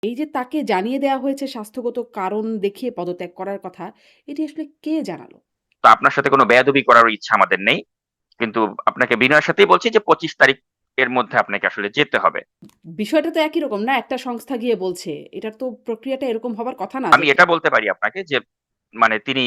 এই যে তাকে জানিয়ে দেওয়া হয়েছে স্বাস্থ্যগত কারণ দেখিয়ে পদত্যাগ করার কথা, এটি আসলে কে জানালো? তো আপনার সাথে কোনো বেয়াদবি করার ইচ্ছা আমাদের নেই। কিন্তু আপনাকে বিনয়ের সাথেই বলছি যে ২৫ তারিখ এর মধ্যে আপনাকে আসলে যেতে হবে। বিষয়টা তো একই রকম না? একটা সংস্থা গিয়ে বলছে। এটার তো প্রক্রিয়াটা এরকম হবার কথা না যে আমি এটা বলতে পারি আপনাকে যে মানে তিনি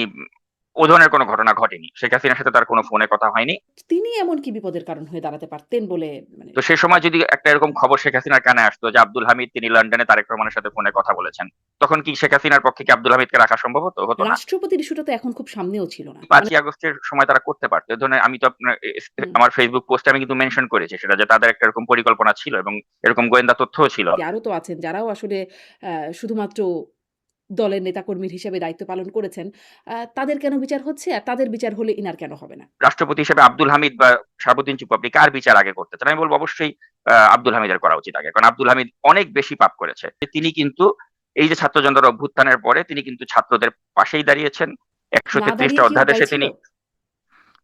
ও ধরনের কোনো ঘটনা ঘটেনি। শেখ হাসিনার সাথে তার কোনো ফোনে কথা হয়নি। তিনি এমন কি বিপদের কারণ হয়ে দাঁড়াতে পারতেন বলে মানে তো সে সময় যদি একটা এরকম খবর শেখ হাসিনার কানে আসতো যে আব্দুল হামিদ তিনি লন্ডনে তারেক রহমানের সাথে ফোনে কথা বলেছেন। তখন কি শেখ হাসিনার পক্ষে কি আব্দুল হামিদকে রাখা সম্ভব হতো? হতো না। রাষ্ট্রপতির ইস্যুটা তো এখন খুব সামনেও ছিল না। মানে ৫ই আগস্টের সময় তারা করতে পারত। এ ধরনের আমি তো আপনার হুম, আমার Facebook পোস্টে আমি কিন্তু মেনশন করেছি সেটা যে তাদের একটা এরকম পরিকল্পনা ছিল এবং এরকম গোয়েন্দা তথ্যও ছিল। আরো তো আছেন যারাও আসলে শুধুমাত্র দলের নেতাকর্মীর হিসেবে দায়িত্ব পালন করেছেন। তাদের কেন বিচার হচ্ছে? আর তাদের বিচার হলে ইনার কেন হবে না? রাষ্ট্রপতি হিসেবে আব্দুল হামিদ বা শাহাবুদ্দিন চুপ্পু আপনি কার বিচার আগে করতে চান? আমি বলব অবশ্যই আব্দুল হামিদের করা উচিত আগে। কারণ আব্দুল হামিদ অনেক বেশি পাপ করেছে। তিনি কিন্তু এই যে ছাত্র জনতার অভ্যুত্থানের পরে তিনি কিন্তু ছাত্রদের পাশেই দাঁড়িয়েছেন। না ১৩৩ টা দাঁড়িয়ে কি উপায় অধ্যাদেশে ছিল? তিনি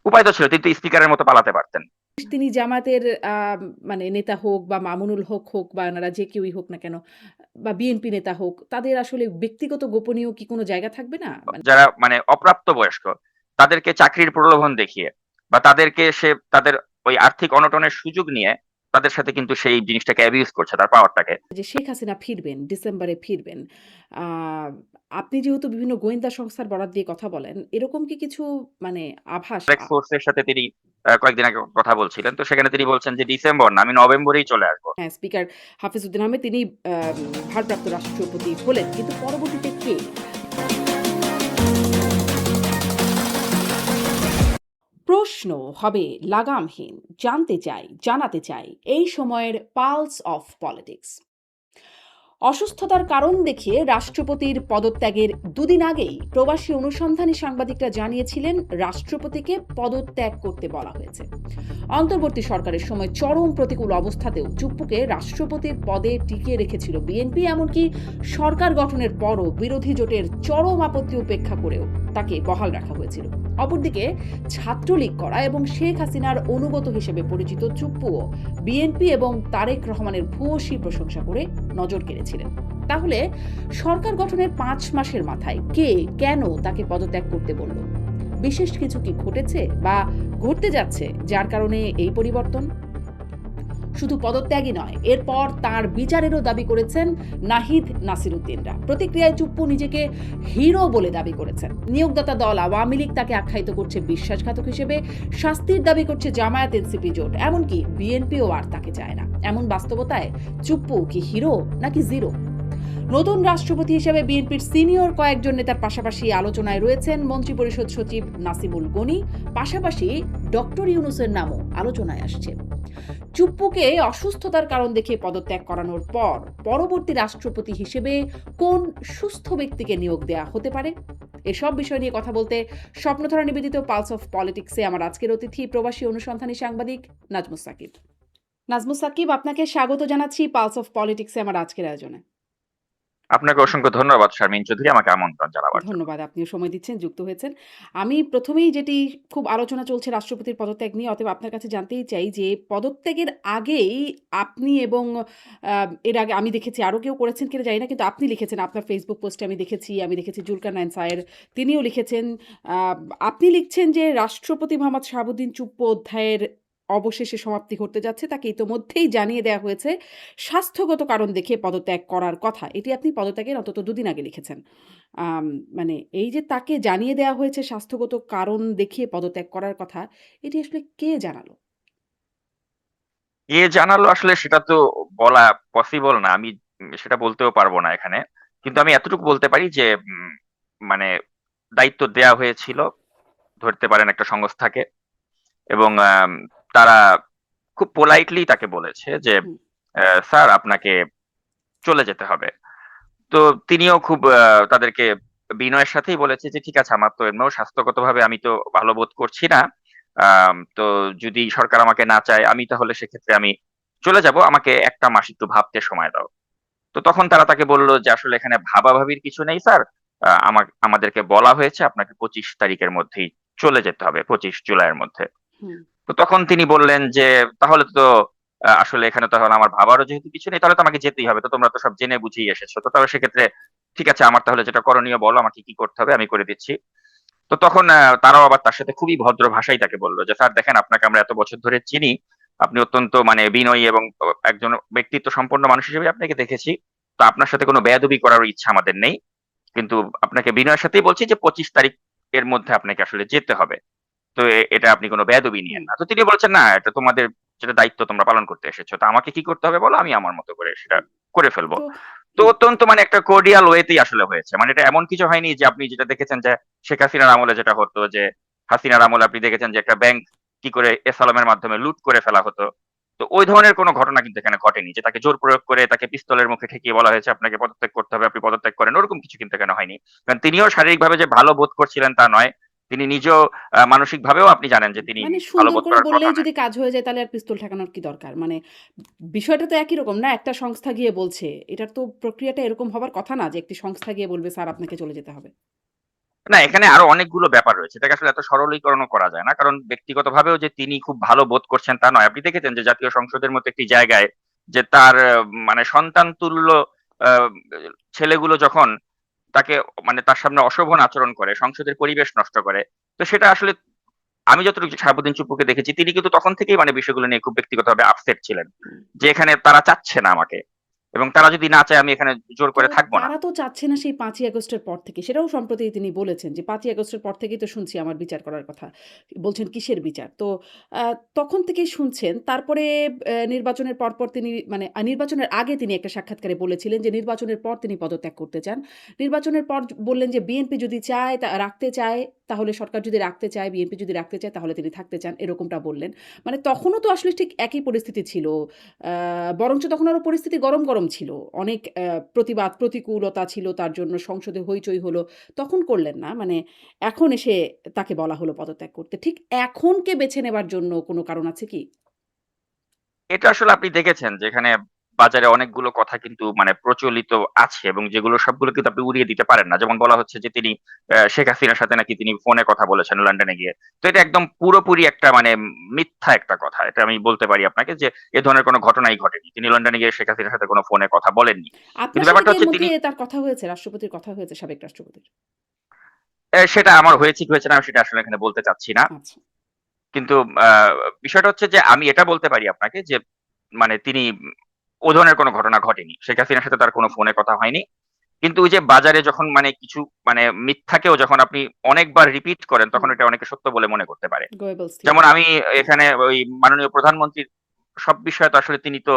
উপায় তো ছিল। তিনি তো স্পিকারের মতো পালাতে পারতেন। তিনি জামায়াতের মানে নেতা হোক বা মামুনুল হক হোক বা এনারা যে কেউই হোক না কেন বা বিএনপি নেতা হোক, তাদের আসলে ব্যক্তিগত গোপনীয় কি কোনো জায়গা থাকবে না? মানে যারা মানে অপ্রাপ্ত বয়স্ক তাদেরকে চাকরির প্রলোভন দেখিয়ে বা তাদেরকে সে তাদের ওই আর্থিক অনটনের সুযোগ নিয়ে তাদের সাথে কিন্তু সেই জিনিসটাকে অ্যাবিউজ করছে তার পাওয়ারটাকে। যে শেখ হাসিনা ফিরবেন, ডিসেম্বরে ফিরবেন। আ আপনি যেহেতু বিভিন্ন গোয়েন্দা সংস্থার বরাত দিয়ে কথা বলেন, এরকম কি কিছু মানে আভাস ফ্লেক্স ফোর্স এর সাথে তিনি কয়েকদিন আগে কথা বলছিলেন। তো সেখানে তিনি বলছেন যে ডিসেম্বর না আমি নভেম্বরেই চলে আসবো। হ্যাঁ, স্পিকার হাফিজউদ্দিন আহমেদ তিনি ভারপ্রাপ্ত রাষ্ট্রপতি হলেন। কিন্তু পরবর্তীতে কে? প্রশ্ন হবে লাগামহীন। জানতে চাই, জানাতে চাই এই সময়ের পালস অফ পলিটিক্স। অসুস্থতার কারণ দেখিয়ে রাষ্ট্রপতির পদত্যাগের দুদিন আগেই প্রবাসী অনুসন্ধানী সাংবাদিকরা জানিয়েছিলেন রাষ্ট্রপতিকে পদত্যাগ করতে বলা হয়েছে। অন্তর্বর্তী সরকারের সময় চরম প্রতিকূল অবস্থাতেও চুপ্পুকে রাষ্ট্রপতির পদে টিকিয়ে রেখেছিল বিএনপি, এমনকি সরকার গঠনের পরও বিরোধী জোটের চরম আপত্তি উপেক্ষা করেও তাকে বহাল রাখা হয়েছিল। অপরদিকে ছাত্রলীগ করা এবং শেখ হাসিনার অনুগত হিসেবে পরিচিত চুপ্পুও বিএনপি এবং তারেক রহমানের ভূয়সী প্রশংসা করে নজর কেড়েছিলেন। তাহলে সরকার গঠনের ৫ মাসের মাথায় কে কেন তাকে পদত্যাগ করতে বলল? বিশেষ কিছু কি ঘটেছে বা ঘটতে যাচ্ছে যার কারণে এই পরিবর্তন? শুধু পদত্যাগই নয়, এরপর তার বিচারেরও দাবি করেছেন নাহিদ নাসিরউদ্দিনরা। প্রতিক্রিয়ায় চুপ্পু নিজেকে হিরো বলে দাবি করেছেন। নিয়োগদাতা দল আওয়ামী লীগ তাকে আখ্যায়িত করছে বিশ্বাসঘাতক হিসেবে, শাস্তির দাবি করছে জামায়াত এনসিপি জোট, এমনকি বিএনপিও আর তাকে চায় না। এমন বাস্তবতায় চুপ্পু কি হিরো নাকি জিরো? নতুন রাষ্ট্রপতি হিসেবে বিএনপির সিনিয়র কয়েকজন নেতার পাশাপাশি আলোচনায় রয়েছেন মন্ত্রিপরিষদ সচিব নাসিমুল গনি, পাশাপাশি ডক্টর ইউনূসের নামও আলোচনায় আসছে। চুপ্পুকে অসুস্থতার কারণ দেখিয়ে পদত্যাগ করানোর পর পরবর্তী রাষ্ট্রপতি হিসেবে কোন সুস্থ ব্যক্তিকে নিয়োগ দেয়া হতে পারে? এসব বিষয় নিয়ে কথা বলতে স্বপ্নধারা নিবেদিত পালস অফ পলিটিক্সে আমার আজকের অতিথি প্রবাসী অনুসন্ধানী সাংবাদিক নাজমুস সাকিব। নাজমুস সাকিব, আপনাকে স্বাগত জানাচ্ছি পালস অফ পলিটিক্সে আমার আজকের আয়োজনে। আপনাকে অসংখ্য ধন্যবাদ শারমিন চৌধুরী আমাকে আমন্ত্রণ জানাবার জন্য। ধন্যবাদ। আপনিও সময় দিচ্ছেন, যুক্ত হয়েছেন। আমি ১ম এই যেটি খুব আলোচনা চলছে রাষ্ট্রপতির পদত্যাগ নিয়ে, অতএব আপনার কাছে জানতেই চাই যে পদত্যাগের আগেই আপনি এবং আ এর আগে আমি দেখেছি আরো কেউ করেছেন কিনা জানি না, কিন্তু আপনি লিখেছেন আপনার Facebook পোস্টে আমি দেখেছি জুলকারনাইন সায়ের তিনিও লিখেছেন। আ আপনি লিখছেন যে রাষ্ট্রপতি মোহাম্মদ শাহাবুদ্দিন চুপ্পু অধ্যায়ের অবশেষে সমাপ্তি ঘটতে যাচ্ছে। তাকে ইতোমধ্যেই জানিয়ে দেয়া হয়েছে স্বাস্থ্যগত কারণ দেখিয়ে পদত্যাগ করার কথা। এটি আপনি পদত্যাগের অন্তত ২ দিন আগে লিখেছেন। আম মানে এই যে তাকে জানিয়ে দেয়া হয়েছে স্বাস্থ্যগত কারণ দেখিয়ে পদত্যাগ করার কথা, এটি আসলে কে জানালো? কে জানালো আসলে সেটা তো বলা পসিবল না। আমি সেটা বলতেও পারব না এখানে। কিন্তু আমি এতটুকু বলতে পারি যে মানে দায়িত্ব দেয়া হয়েছিল ধরতে পারেন একটা সংস্থাকে এবং তারা খুব পোলাইটলি তাকে বলেছে যে হুম, স্যার আপনাকে চলে যেতে হবে। তো তিনিও খুব তাদেরকে বিনয়ের সাথেই বলেছে যে, "ঠিক আছে আমার তো এমনিও স্বাস্থ্যগতভাবে আমি তো ভালো বোধ করছি না। তো যদি সরকার আমাকে না চায় আমি তাহলে সেক্ষেত্রে আমি চলে যাবো। আমাকে ১ টা মাস একটু ভাবতে সময় দাও।" তো তখন তারা তাকে বলল যে, "আসলে এখানে ভাবাভাবির কিছু নেই স্যার। আমাদেরকে বলা হয়েছে আপনাকে ২৫ তারিখের মধ্যেই চলে যেতে হবে, ২৫ জুলাইয়ের মধ্যে।" হুম। তো তখন তিনি বললেন যে, "তাহলে তো আসলে এখানে তাহলে আমার ভাবারও যেহেতু কিছু নেই, তাহলে তো আমাকে যেতেই হবে। তো তোমরা তো সব জেনে বুঝেই এসেছো। তো তাহলে সেক্ষেত্রে ঠিক আছে, আমার তাহলে যেটা করণীয় বলো, আমাকে কি করতে হবে, আমি করে দিচ্ছি। তো তখন তারাও আবার তার সাথে খুবই ভদ্র ভাষায় তাকে বলল যে, "স্যার দেখেন, আপনাকে আমরা এত বছর ধরে চিনি। আপনি অত্যন্ত মানে বিনয়ী এবং একজন ব্যক্তিত্ব সম্পন্ন মানুষ হিসেবে আপনাকে দেখেছি। তো আপনার সাথে কোনো বেয়াদবি করারও ইচ্ছা আমাদের নেই। কিন্তু আপনাকে বিনয়ের সাথেই বলছি যে ২৫ তারিখ এর মধ্যে আপনাকে আসলে যেতে হবে। তো এটা আপনি কোনো বেয়াদবি নিয়েন হুম। না।" তো তিনি বলছেন, "না, এটা তোমাদের যেটা দায়িত্ব তোমরা পালন করতে এসেছো। তো আমাকে কি করতে হবে বলো, আমি আমার মতো করে সেটা করে ফেলবো।" তো তো হুম, অত্যন্ত মানে একটা কর্ডিয়াল ওয়েতেই আসলে হয়েছে। মানে এটা এমন কিছু হয়নি যে আপনি যেটা দেখেছেন যে শেখ হাসিনার আমলে যেটা হতো, যে হাসিনার আমলে আপনি দেখেছেন যে একটা ব্যাংক কি করে এসালামের মাধ্যমে লুট করে ফেলা হতো। তো ওই ধরনের কোনো ঘটনা কিন্তু এখানে ঘটেনি। যে তাকে জোর প্রয়োগ করে তাকে পিস্তলের মুখে ঠেকিয়ে বলা হয়েছে আপনাকে পদত্যাগ করতে হবে, আপনি পদত্যাগ করেন। ওরকম কিছু কিন্তু এখানে হয়নি। কারণ তিনিও শারীরিকভাবে যে ভালো বোধ করছিলেন তা নয়। তিনি নিজেও মানসিকভাবেও আপনি জানেন যে তিনি মানে ভালো সুন্দর বোধ করে করার কথা বললেই নয়। যদি কাজ হয়ে যায় তাহলে আর পিস্তল ঠেকানোর কি দরকার? মানে বিষয়টা তো একই রকম না? একটা সংস্থা গিয়ে বলছে। এটার তো প্রক্রিয়াটা এরকম হবার কথা না যে একটি সংস্থা গিয়ে বলবে, "স্যার আপনাকে চলে যেতে হবে।" না, এখানে আরো অনেকগুলো ব্যাপার রয়েছে। এটাকে আসলে এত সরলীকরণও করা যায় না। কারণ ব্যক্তিগতভাবেও যে তিনি খুব ভালো বোধ করছেন তা নয়। আপনি দেখেছেন যে জাতীয় সংসদের মতো একটি জায়গায় যে তার মানে সন্তান তুল্য আ ছেলেগুলো যখন তাকে মানে তার সামনে অশোভন আচরণ করে, সংসদের পরিবেশ নষ্ট করে। তো সেটা আসলে আমি যতটুকু শাহাবুদ্দিন চুপ্পুকে দেখেছি, তিনি কিন্তু তখন থেকেই মানে বিষয়গুলো নিয়ে খুব ব্যক্তিগতভাবে আপসেট ছিলেন। হুম। যে এখানে তারা চাচ্ছে না আমাকে। এবং তারা যদি না চায় আমি এখানে জোর তো করে থাকব না। তারা তো চাচ্ছে না সেই ৫ই আগস্টের পর থেকে। সেটাও সম্প্রতি তিনি বলেছেন যে, "৫ই আগস্টের পর থেকেই তো শুনছি আমার বিচার করার কথা।" বলছেন, "কিসের বিচার?" তো আ তখন থেকেই শুনছেন। তারপরে নির্বাচনের পরপর তিনি মানে নির্বাচনের আগে তিনি একটা সাক্ষাৎকারে বলেছিলেন যে, নির্বাচনের পর তিনি পদত্যাগ করতে চান। নির্বাচনের পর বললেন যে, বিএনপি যদি চায় রাখতে চায়, তাহলে সরকার যদি রাখতে চায়, বিএনপি যদি রাখতে চায় তাহলে তিনি থাকতে চান। এরকমটা বললেন। মানে তখনও তো আসলে ঠিক একই পরিস্থিতি ছিল। আ বরঞ্চ তখন আরো পরিস্থিতি গরম, গরম ছিল। অনেক প্রতিবাদ, প্রতিকূলতা ছিল তার জন্য সংসদে হইচই হলো। তখন করলেন না। মানে এখন এসে তাকে বলা হলো পদত্যাগ করতে। ঠিক এখনকে বেছে নেবার জন্য কোনো কারণ আছে কি? এটা আসলে আপনি দেখেছেন যে এখানে বাজারে অনেকগুলো কথা কিন্তু মানে প্রচলিত আছে এবং যেগুলো সবগুলো কিন্তু আপনি উড়িয়ে দিতে পারেন না। যেমন বলা হচ্ছে যে তিনি শেখ হাসিনার সাথে নাকি তিনি ফোনে কথা বলেছেন লন্ডনে গিয়ে। তো এটা একদম পুরোপুরি একটা মানে মিথ্যা একটা কথা। এটা আমি বলতে পারি আপনাকে যে এ ধরনের কোনো ঘটনাই ঘটেনি। তিনি লন্ডনে গিয়ে শেখ হাসিনার সাথে কোনো ফোনে কথা বলেননি। কিন্তু আপনার সাথে ব্যাপারটা কি এর হচ্ছে মধ্যে তিনি তার কথা হয়েছে? রাষ্ট্রপতির কথা হয়েছে, সাবেক রাষ্ট্রপতির? সেটা আমার হয়েছে কি হয়েছে না আমি সেটা আসলে এখানে বলতে চাচ্ছি না। আচ্ছা। কিন্তু আ বিষয়টা হচ্ছে যে আমি এটা বলতে পারি আপনাকে যে মানে তিনি ও ধরনের কোনো ঘটনা ঘটেনি। শেখ হাসিনার সাথে তার কোনো ফোনে কথা হয়নি। কিন্তু ওই যে বাজারে যখন মানে কিছু মানে মিথ্যাকেও যখন আপনি অনেকবার রিপিট করেন তখন হুম, এটা অনেকে সত্য বলে মনে করতে পারে। গোয়েবলস যেমন থিওরি। আমি এখানে ওই মাননীয় প্রধানমন্ত্রীর সব বিষয়ে তো আসলে তিনি তো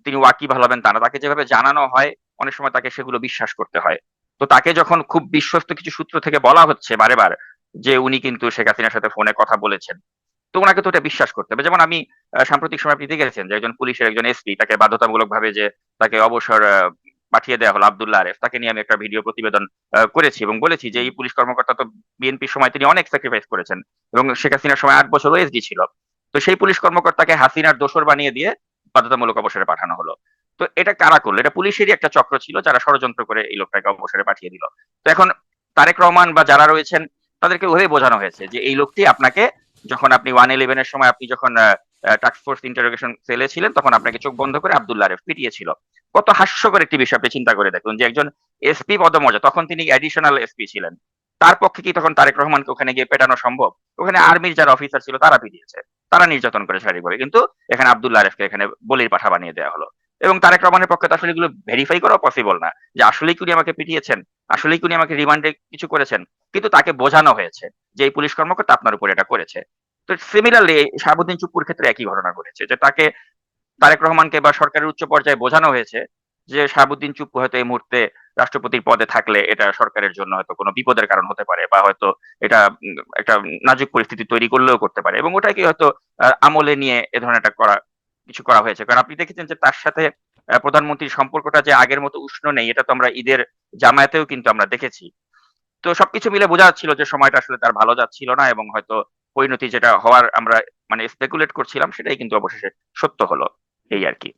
তিনি ওয়াকিবহাল হবেন তা না। তাকে যেভাবে জানানো হয় অনেক সময় তাকে সেগুলো বিশ্বাস করতে হয়। তো তাকে যখন খুব বিশ্বস্ত কিছু সূত্র থেকে বলা হচ্ছে বারে যে উনি কিন্তু শেখ হাসিনার সাথে ফোনে কথা বলেছেন। তো উনাকে তো ওটা বিশ্বাস করতে হবে। যেমন আমি সাম্প্রতিক সময়ে আপনি দেখেছেন যে একজন পুলিশের একজন এসপি তাকে বাধ্যতামূলকভাবে যে তাকে অবসর পাঠিয়ে দেয়া হলো আব্দুল্লাহ আরেফ। তাকে নিয়ে আমি একটা ভিডিও প্রতিবেদন করেছি এবং বলেছি যে হুম, এই পুলিশ কর্মকর্তা তো বিএনপির সময় তিনি অনেক স্যাক্রিফাইস করেছেন এবং শেখ হাসিনার সময় ৮ বছর ওএসডি ছিল। তো সেই পুলিশ কর্মকর্তাকে হাসিনার দোসর বানিয়ে দিয়ে বাধ্যতামূলক অবসরে পাঠানো হলো। তো এটা কারা করলো? এটা পুলিশেরই একটা চক্র ছিল যারা ষড়যন্ত্র করে এই লোকটাকে অবসরে পাঠিয়ে দিল। তো এখন তারেক রহমান বা যারা রয়েছেন তাদেরকে ওভাবেই বোঝানো হয়েছে যে এই লোকটি আপনাকে যখন আপনি 111 এর সময় আপনি যখন টাস্ক ফোর্স ইন্টারোগেশন সেলে ছিলেন তখন আপনাকে চোখ বন্ধ করে আব্দুল্লাহ আরেফ পিটিয়েছিল। কত হাস্যকর একটি বিষয় আপনি চিন্তা করে দেখুন যে একজন এসপি পদমর্যাদা তখন তিনি অ্যাডিশনাল এসপি ছিলেন। তার পক্ষে কি তখন তারেক রহমানকে ওখানে গিয়ে পেটানো সম্ভব? ওখানে আর্মির যারা অফিসার ছিল তারা পিটিয়েছে। তারা নির্যাতন করে শারীরিকভাবে। কিন্তু এখানে আব্দুল্লাহ আরেফকে এখানে বলির পাঠা বানিয়ে দেয়া হলো। এবং তারেক রহমানের পক্ষে তো আসলে এগুলো ভেরিফাই করাও পসিবল না। যে আসলেই কি উনি আমাকে পিটিয়েছেন? আসলেই কি উনি আমাকে রিমান্ডে কিছু করেছেন? কিন্তু তাকে বোঝানো হয়েছে যে এই পুলিশ কর্মকর্তা আপনার উপর এটা করেছে। তো সিমিলারলি শাহাবুদ্দিন চুপ্পুর ক্ষেত্রে একই ঘটনা ঘটেছে যে তাকে তারেক রহমানকে বা সরকারের উচ্চ পর্যায়ে বোঝানো হয়েছে যে শাহাবুদ্দিন চুপ্পু হয়তো এই মুহূর্তে রাষ্ট্রপতির পদে থাকলে এটা সরকারের জন্য হয়তো কোনো বিপদের কারণ হতে পারে বা হয়তো এটা একটা নাজুক পরিস্থিতি তৈরি করলেও করতে পারে এবং ওটাকে হয়তো আমলে নিয়ে এ ধরনের একটা কিছু করা হয়েছে। কারণ আপনি দেখেছেন যে তার সাথে প্রধানমন্ত্রীর সম্পর্কটা যে আগের মতো উষ্ণ নেই এটা তো আমরা ঈদের জামায়াতেও কিন্তু আমরা দেখেছি। তো সবকিছু মিলে বোঝা যাচ্ছিল যে সময়টা আসলে তার ভালো যাচ্ছিল না এবং হয়তো পরিণতি যেটা হওয়ার আমরা মানে স্পেকুলেট করছিলাম সেটাই কিন্তু অবশেষে সত্য হলো। এই আরকি।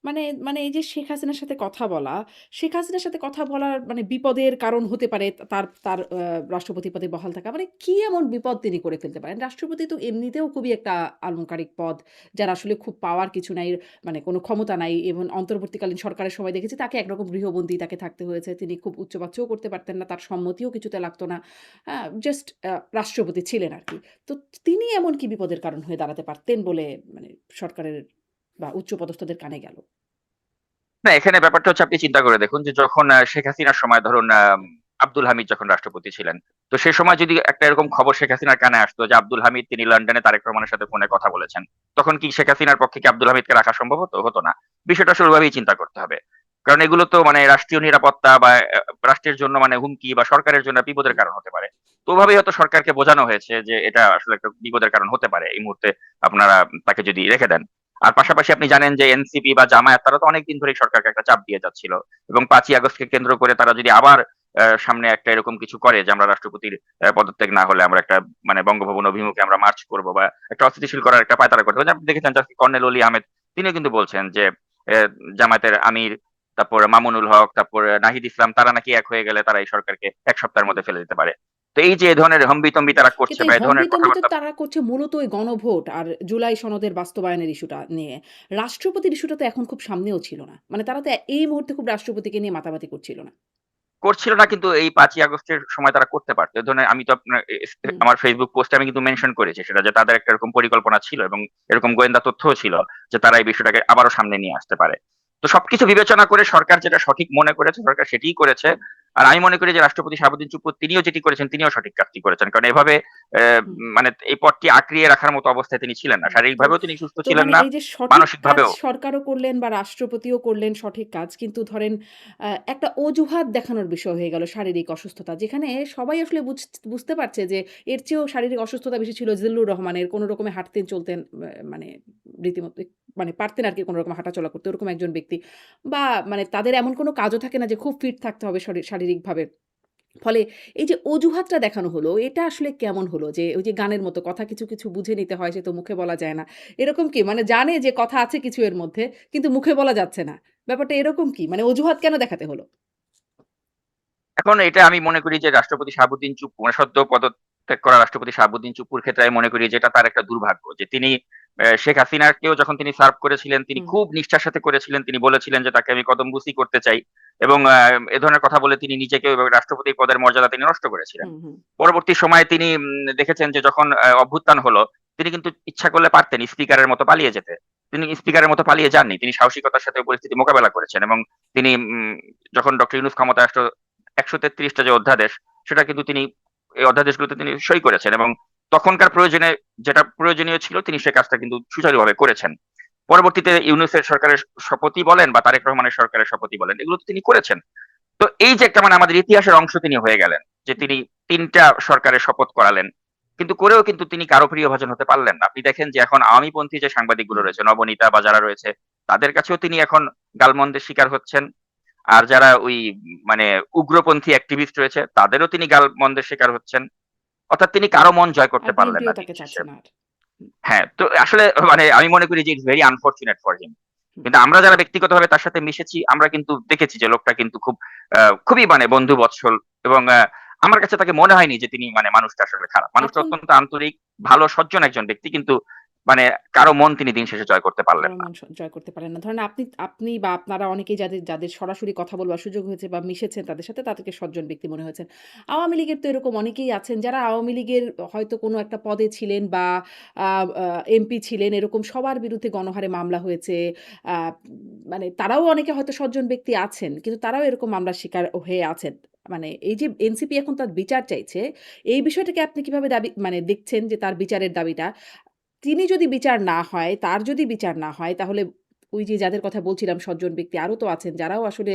মানে মানে এই যে শেখ হাসিনার সাথে কথা বলা, শেখ হাসিনার সাথে কথা বলার মানে বিপদের কারণ হতে পারে তার তার রাষ্ট্রপতি পদে বহাল থাকা। মানে কি এমন বিপদ তিনি করে ফেলতে পারেন? রাষ্ট্রপতি তো এমনিতেও খুবই একটা আলংকারিক পদ, যার আসলে খুব পাওয়ার কিছু নাই, মানে কোনো ক্ষমতা নাই এবং অন্তর্বর্তীকালীন সরকারের সময় দেখেছি তাকে একরকম গৃহবন্দী তাকে থাকতে হয়েছে। তিনি খুব উচ্চবাচ্যও করতে পারতেন না, তার সম্মতিও কিছুতে লাগতো না। জাস্ট রাষ্ট্রপতি ছিলেন আরকি। তো তিনি এমন কি বিপদের কারণ হয়ে দাঁড়াতে পারতেন বলে মানে সরকারের বা উচ্চপদস্থদের কানে গেল? না, এখানে ব্যাপারটা হচ্ছে আপনি চিন্তা করে দেখুন যে যখন শেখ হাসিনার সময় ধরুন আব্দুল হামিদ যখন রাষ্ট্রপতি ছিলেন, তো সে সময় যদি একটা এরকম খবর শেখ হাসিনার কানে আসতো যে আব্দুল হামিদ তিনি লন্ডনে তারেক রহমানের সাথে ফোনে কথা বলেছেন, তখন কি শেখ হাসিনার পক্ষে কি আব্দুল হামিদকে রাখা সম্ভব হতো? হতো না। বিষয়টা আসলে ওইভাবেই চিন্তা করতে হবে। কারণ এগুলো তো মানে রাষ্ট্রীয় নিরাপত্তা বা রাষ্ট্রের জন্য মানে হুমকি বা সরকারের জন্য বিপদের কারণ হতে পারে। তো ওভাবেই হয়তো সরকারকে বোঝানো হয়েছে যে এটা আসলে একটা বিপদের কারণ হতে পারে। এই মুহূর্তে আপনারা তাকে যদি রেখে দেন। আর পাশাপাশি আপনি জানেন যে এনসিপি বা জামায়াত তারা তো অনেকদিন ধরেই সরকারকে একটা চাপ দিয়ে যাচ্ছিল। এবং ৫ই আগস্টকে কেন্দ্র করে তারা যদি আবার সামনে একটা এরকম কিছু করে যে আমরা রাষ্ট্রপতির পদত্যাগ না হলে আমরা একটা মানে বঙ্গভবন অভিমুখে আমরা মার্চ করব বা একটা অস্থিতিশীল করার একটা পায়তারা করতে হবে। আপনি দেখেছেন যে কর্নেল অলি আহমেদ তিনিও কিন্তু বলছেন যে জামায়াতের আমির, তারপর মামুনুল হক, তারপর নাহিদ ইসলাম তারা নাকি এক হয়ে গেলে তারা এই সরকারকে ১ সপ্তাহের হুম, মধ্যে ফেলে দিতে পারে। তো এই যে এ ধরনের হম্বিতম্বি হুম। তারা করছে কিন্তু বা এই এ ধরনের হম্বিতম্বি তো কথাবার্তা তারা করছে মূলত ওই গণভোট আর জুলাই সনদের বাস্তবায়নের ইস্যুটা নিয়ে। রাষ্ট্রপতির ইস্যুটা তো এখন খুব সামনেও ছিল না। মানে তারা তো এই মুহূর্তে খুব রাষ্ট্রপতিকে নিয়ে মাতামাতি করছিল না। করছিল না, কিন্তু এই ৫ই আগস্টের সময় তারা করতে পারত। এ ধরনের আমি তো আপনার হুম, আমার Facebook পোস্টে আমি কিন্তু মেনশন করেছি সেটা যে তাদের একটা এরকম পরিকল্পনা ছিল এবং এরকম গোয়েন্দা তথ্যও ছিল যে তারা এই বিষয়টাকে আবারও সামনে নিয়ে আসতে পারে। তো সবকিছু বিবেচনা করে সরকার যেটা সঠিক মনে করেছে সরকার সেটিই করেছে। হুম, আর আমি মনে করি যে রাষ্ট্রপতি শাহাবুদ্দিন চুপ্পু তিনিও যেটি করেছেন তিনিও সঠিক কাজটি করেছেন। কারণ এভাবে হুম, মানে এই পদটি আঁকড়িয়ে রাখার মতো অবস্থায় তিনি ছিলেন না। হুম। তো শারীরিকভাবেও তিনি সুস্থ তো ছিলেন মানে না, এই যে সঠিক কাজ মানসিকভাবেও। সরকারও করলেন বা রাষ্ট্রপতিও করলেন সঠিক কাজ। কিন্তু ধরেন একটা অজুহাত দেখানোর বিষয় হয়ে গেল শারীরিক অসুস্থতা। যেখানে সবাই আসলে বুঝতে পারছে যে এর চেয়েও শারীরিক অসুস্থতা বেশি ছিল জিল্লুর রহমানের। কোন রকমে হাঁটতেন চলতেন মানে রীতিমতো মানে পারতেন আরকি কোন রকম হাঁটাচলা করতে ওরকম একজন ব্যক্তি। বা মানে তাদের এমন কোন কাজও থাকে না যে খুব ফিট থাকতে হবে শারীরিকভাবে। ফলে এই যে অজুহাতটা দেখানো হলো, এটা আসলে কেমন হলো? যে ওই যে গানের মতো কথা কিছু, কিছু বুঝে নিতে হয় সে তো মুখে বলা যায় না। এরকম কি? মানে জানে যে কথা আছে কিছু এর মধ্যে কিন্তু মুখে বলা যাচ্ছে না। ব্যাপারটা এরকম কি? মানে অজুহাত কেন দেখাতে হলো? এখন এটা আমি মনে করি যে রাষ্ট্রপতি শাহাবুদ্দিন চুপ্পু মানে সদ্য পদত্যাগ করা রাষ্ট্রপতি শাহাবুদ্দিন চুপ্পুর ক্ষেত্রে আমি মনে করি যে এটা তার একটা দুর্ভাগ্য। যে তিনি শেখ হাসিনাকেও যখন তিনি সার্ভ করেছিলেন তিনি হুম, খুব নিষ্ঠার সাথে করেছিলেন। তিনি বলেছিলেন যে তাকে আমি কদমবুসি করতে চাই এবং এ ধরনের কথা বলে তিনি নিজেকে এবং রাষ্ট্রপতি পদের মর্যাদা তিনি নষ্ট করেছিলেন। হুম, হুম, পরবর্তী সময়ে তিনি দেখেছেন যে যখন অভ্যুত্থান হলো তিনি কিন্তু ইচ্ছা করলে পারতেন স্পিকারের মতো পালিয়ে যেতে। তিনি স্পিকারের মতো পালিয়ে যাননি। তিনি সাহসিকতার সাথে পরিস্থিতি মোকাবেলা করেছেন এবং তিনি যখন ডক্টর ইউনূস ক্ষমতায় আসলো ১৩৩ টা যে অধ্যাদেশ সেটা কিন্তু তিনি এই অধ্যাদেশগুলোতে তিনি সই করেছেন এবং তখনকার প্রয়োজনে যেটা প্রয়োজনীয় ছিল তিনি সে কাজটা কিন্তু সুচারুভাবে করেছেন। পরবর্তীতে ইউনূসের সরকারের শপথই বলেন বা তারেক রহমানের সরকারের শপথই বলেন এগুলো তো তিনি করেছেন। তো এই যে একটা মানে আমাদের ইতিহাসের অংশ তিনি হয়ে গেলেন। যে হুম, তিনি ৩ টা সরকারের শপথ করালেন। কিন্তু করেও কিন্তু তিনি কারো প্রিয়ভাজন হতে পারলেন না। আপনি দেখেন যে এখন আওয়ামীপন্থী যে সাংবাদিকগুলো হুম। রয়েছে, নবনীতা বা যারা রয়েছে তাদের কাছেও তিনি এখন গালমন্দের শিকার হচ্ছেন। আর যারা ওই মানে উগ্রপন্থী অ্যাক্টিভিস্ট রয়েছে তাদেরও তিনি গালমন্দের শিকার হচ্ছেন। অর্থাৎ তিনি কারো মন জয় আর করতে পারলেন না বিএনপিও দিন তাকে শেষে। চাচ্ছে না আর। হ্যাঁ, তো আসলে মানে আমি মনে করি যে it's very unfortunate for him. Hmm, কিন্তু আমরা যারা ব্যক্তিগতভাবে তার সাথে মিশেছি আমরা কিন্তু দেখেছি যে লোকটা কিন্তু খুবই মানে বন্ধুবৎসল এবং আমার কাছে তাকে মনে হয়নি যে তিনি মানে মানুষটা আসলে খারাপ। মানুষটা এখন অত্যন্ত আন্তরিক, ভালো সজ্জন একজন ব্যক্তি। কিন্তু মানে কারো মন তিনি দিন শেষে জয় করতে পারলেন কারো না। মন জয় করতে পারেন না। ধরেন আপনি আপনি বা আপনারা অনেকেই যাদের যাদের সরাসরি কথা বলবার সুযোগ হয়েছে বা মিশেছেন তাদের সাথে তাদেরকে সজ্জন ব্যক্তি মনে হয়েছেন। আওয়ামী লীগের তো এরকম অনেকেই আছেন যারা আওয়ামী লীগের হয়তো কোনো একটা পদে ছিলেন বা আ আ এমপি ছিলেন এরকম সবার বিরুদ্ধে গণহারে মামলা হয়েছে। আ মানে তারাও অনেকে হয়তো সজ্জন ব্যক্তি আছেন। কিন্তু তারাও এরকম মামলার শিকার হয়ে আছেন। মানে এই যে এনসিপি এখন তার বিচার চাইছে, এই বিষয়টাকে আপনি কিভাবে দাবি মানে দেখছেন যে তার বিচারের দাবিটা? তিনি যদি বিচার না হয়, তার যদি বিচার না হয় তাহলে ওই যে যাদের কথা বলছিলাম সজ্জন ব্যক্তি আরও তো আছেন যারাও আসলে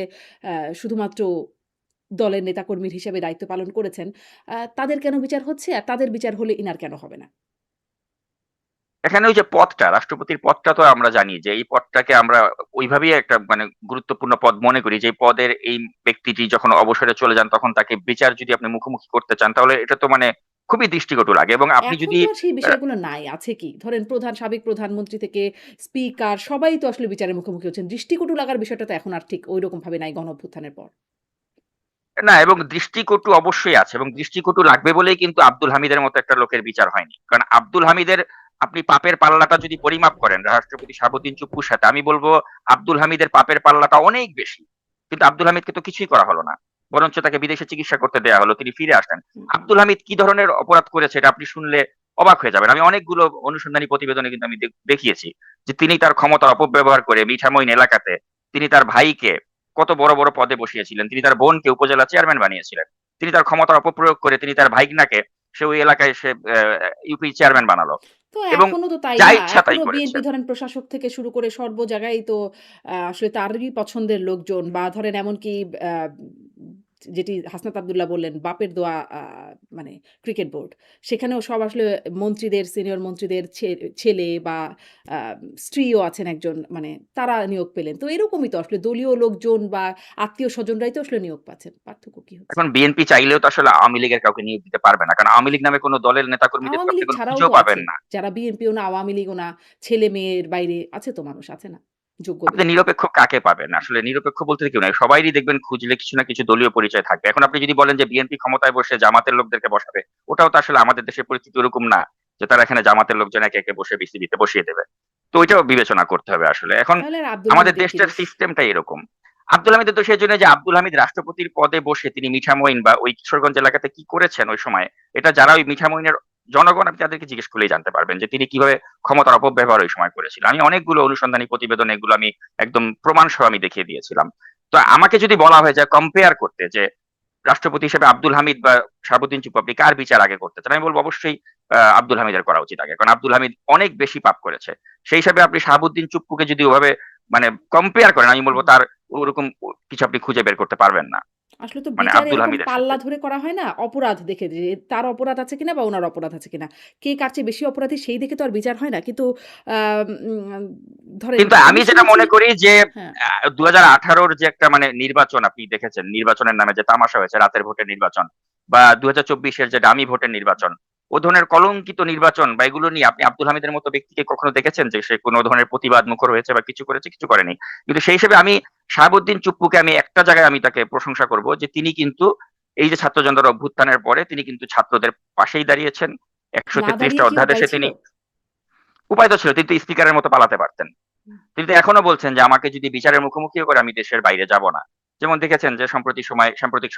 শুধুমাত্র দলের নেতাকর্মীর হিসেবে দায়িত্ব পালন করেছেন। তাদের কেন বিচার হচ্ছে? আর তাদের বিচার হলে ইনার কেন হবে না? এখানে ওই যে পদটা, রাষ্ট্রপতির পদটা তো আমরা জানি যে এই পদটাকে আমরা ওইভাবেই একটা মানে গুরুত্বপূর্ণ পদ মনে করি যে এই পদের এই ব্যক্তিটি যখন অবসরে চলে যান তখন তাকে বিচার যদি আপনি মুখোমুখি করতে চান তাহলে এটা তো মানে খুবই দৃষ্টিকটু লাগে। এবং আপনি এখন যদি তো আর সেই বিষয়গুলো নাই। আছে কি? ধরেন সাবেক প্রধানমন্ত্রী থেকে স্পিকার সবাই তো আসলে বিচারের মুখোমুখি হচ্ছেন। দৃষ্টিকটু লাগার বিষয়টা তো এখন আর ঠিক ঐরকমভাবে নাই গণঅভ্যুত্থানের পর। না, এবং দৃষ্টিকটু অবশ্যই আছে, এবং দৃষ্টিকটু লাগবে বলেই কিন্তু আব্দুল হামিদের মতো একটা লোকের বিচার হয়নি। কারণ আব্দুল হামিদের, আপনি পাপের পাল্লাটা যদি পরিমাপ করেন রাষ্ট্রপতি শাহাবুদ্দিন চুপ্পুর সাথে, আমি বলব আব্দুল হামিদের পাপের পাল্লাটা অনেক বেশি। কিন্তু আব্দুল হামিদকে তো কিছুই করা হলো না। বরঞ্চ তাকে বিদেশে চিকিৎসা করতে দেয়া হলো, তিনি ফিরে আসলেন। হুম, হুম। আব্দুল হামিদ কি ধরনের অপরাধ করেছে এটা আপনি শুনলে অবাক হয়ে যাবেন। আমি অনেকগুলো অনুসন্ধানী প্রতিবেদনে কিন্তু আমি দেখিয়েছি যে তিনি তার ক্ষমতার অপব্যবহার করে মিঠামইন এলাকাতে তিনি তার ভাইকে কত বড়, বড় পদে বসিয়েছিলেন। তিনি তার বোনকে উপজেলা চেয়ারম্যান বানিয়েছিলেন। তিনি তার ক্ষমতার অপপ্রয়োগ করে তিনি তার ভাইগনাকে সে ওই এলাকায় সে ইউপি চেয়ারম্যান বানালো। তো এবং এখনো তো তাই যা না। ইচ্ছা তাই এখনো করেছে। বিএনপি ধরেন প্রশাসক থেকে শুরু করে সর্ব জায়গায় তো আসলে তারই পছন্দের লোকজন বা ধরেন এমনকি আ যেটি হাসনাত আব্দুল্লাহ বললেন, বাপের দোয়া মানে ক্রিকেট বোর্ড। সেখানেও সব আসলে মন্ত্রীদের, সিনিয়র মন্ত্রীদের ছেলে বা আ স্ত্রীও আছেন একজন মানে তারা নিয়োগ পেলেন। তো এরকমই তো আসলে দলীয় লোকজন বা আত্মীয়-স্বজনরাই তো আসলে নিয়োগ পাচ্ছেন। পার্থক্য কি হচ্ছে? এখন বিএনপি চাইলেও তো আসলে আওয়ামী লীগের কাউকে নিয়োগ দিতে পারবে না। কারণ আওয়ামী লীগ নামে কোন দলের নেতাকর্মীদের তো আওয়ামী আপনি লীগ এখন ছাড়াও তো খুঁজেও পাবেন আছে। না। যারা বিএনপিও না, আওয়ামী লীগও না, ছেলে-মেয়ের বাইরে আছে তো মানুষ, আছে না? যোগ্য আপনি ব্যক্তি। নিরপেক্ষ কাকে পাবেন? আসলে নিরপেক্ষ বলতে কেউ নাই। সবাইরই দেখবেন খুঁজলে কিছু না কিছু দলীয় পরিচয় থাকবে। এখন আপনি যদি বলেন যে বিএনপি ক্ষমতায় বসে জামাতের লোকদেরকে বসাবে, ওটাও তো আসলে আমাদের দেশের পরিস্থিতি ওরকম না যে তারা এখানে জামাতের লোকজন একে, একে বসে বিসিবিতে বসিয়ে দেবে। তো জি। ওইটাও বিবেচনা করতে হবে আসলে। এখন তাহলে আর আব্দুল আমাদের হামিদের কি দেশটার দোষ? সিস্টেমটাই এরকম। আব্দুল হামিদের দোষ এজন্য যে আব্দুল হামিদ রাষ্ট্রপতির পদে বসে তিনি মিঠামইন বা ওই কিশোরগঞ্জ এলাকাতে কি করেছেন ওই সময়, এটা যারা ওই মিঠামইনের জনগণ, আপনি তাদেরকে জিজ্ঞেস করলেই জানতে পারবেন যে তিনি কিভাবে ক্ষমতার অপব্যবহার ওই সময় করেছিলেন। আমি অনেকগুলো অনুসন্ধানী প্রতিবেদন এগুলো আমি একদম প্রমাণ সহ আমি দেখিয়ে দিয়েছিলাম। তো আমাকে যদি বলা হয় যে কম্পেয়ার করতে যে রাষ্ট্রপতি হিসেবে আব্দুল হামিদ বা শাহাবুদ্দিন চুপ্পু আপনি কার বিচার আগে করতে চান? আমি বলব অবশ্যই আব্দুল হামিদের করা উচিত আগে। কারণ আব্দুল হামিদ অনেক বেশি পাপ করেছে। সেই হিসাবে আপনি শাহাবুদ্দিন চুপ্পুকে যদি ওভাবে মানে কম্পেয়ার করেন, আমি বলব হুম। তার ওরকম কিছু আপনি খুঁজে বের করতে পারবেন না। আসলে তো মানে বিচার আব্দুল এরকম হামিদের সাথে। পাল্লা ধরে করা হয় না? অপরাধ দেখে যে তার অপরাধ আছে কিনা বা উনার অপরাধ আছে কিনা। কে কার চেয়ে বেশি অপরাধী সেই দেখে তো আর বিচার হয় না। কিন্তু আম উম ধরেন কিন্তু আমি আমি যেটা শুনেছি মনে করি যে হ্যাঁ, ২০১৮ র যে একটা মানে নির্বাচন আপনি দেখেছেন, নির্বাচনের নামে যে তামাশা হয়েছে, রাতের ভোটের নির্বাচন বা ২০২৪ এর যে ডামি ভোটের নির্বাচন, ও ধরনের কলঙ্কিত নির্বাচন বা এগুলো নিয়ে আপনি আব্দুল হামিদের মতো ব্যক্তিকে কখনো দেখেছেন যে সে কোন ধরনের প্রতিবাদ মুখর হয়েছে বা কিছু করেছে? কিছু করেনি। কিন্তু সেই হিসেবে আমি শাহাবুদ্দিন চুপ্পুকে আমি একটা জায়গায় আমি তাকে প্রশংসা করব যে তিনি কিন্তু এই যে ছাত্র জনতার অভ্যুত্থানের পরে তিনি কিন্তু ছাত্রদের পাশেই দাঁড়িয়েছেন। না ১৩৩ টা দাঁড়িয়ে কি উপায় অধ্যাদেশে ছিল? তিনি উপায় তো ছিল, তিনি তো স্পিকারের মতো পালাতে পারতেন। হুম, তিনি তো এখনো বলছেন যে আমাকে যদি বিচারের মুখোমুখিও করে আমি দেশের বাইরে যাব না। যেমন দেখেছেন যে সাম্প্রতিক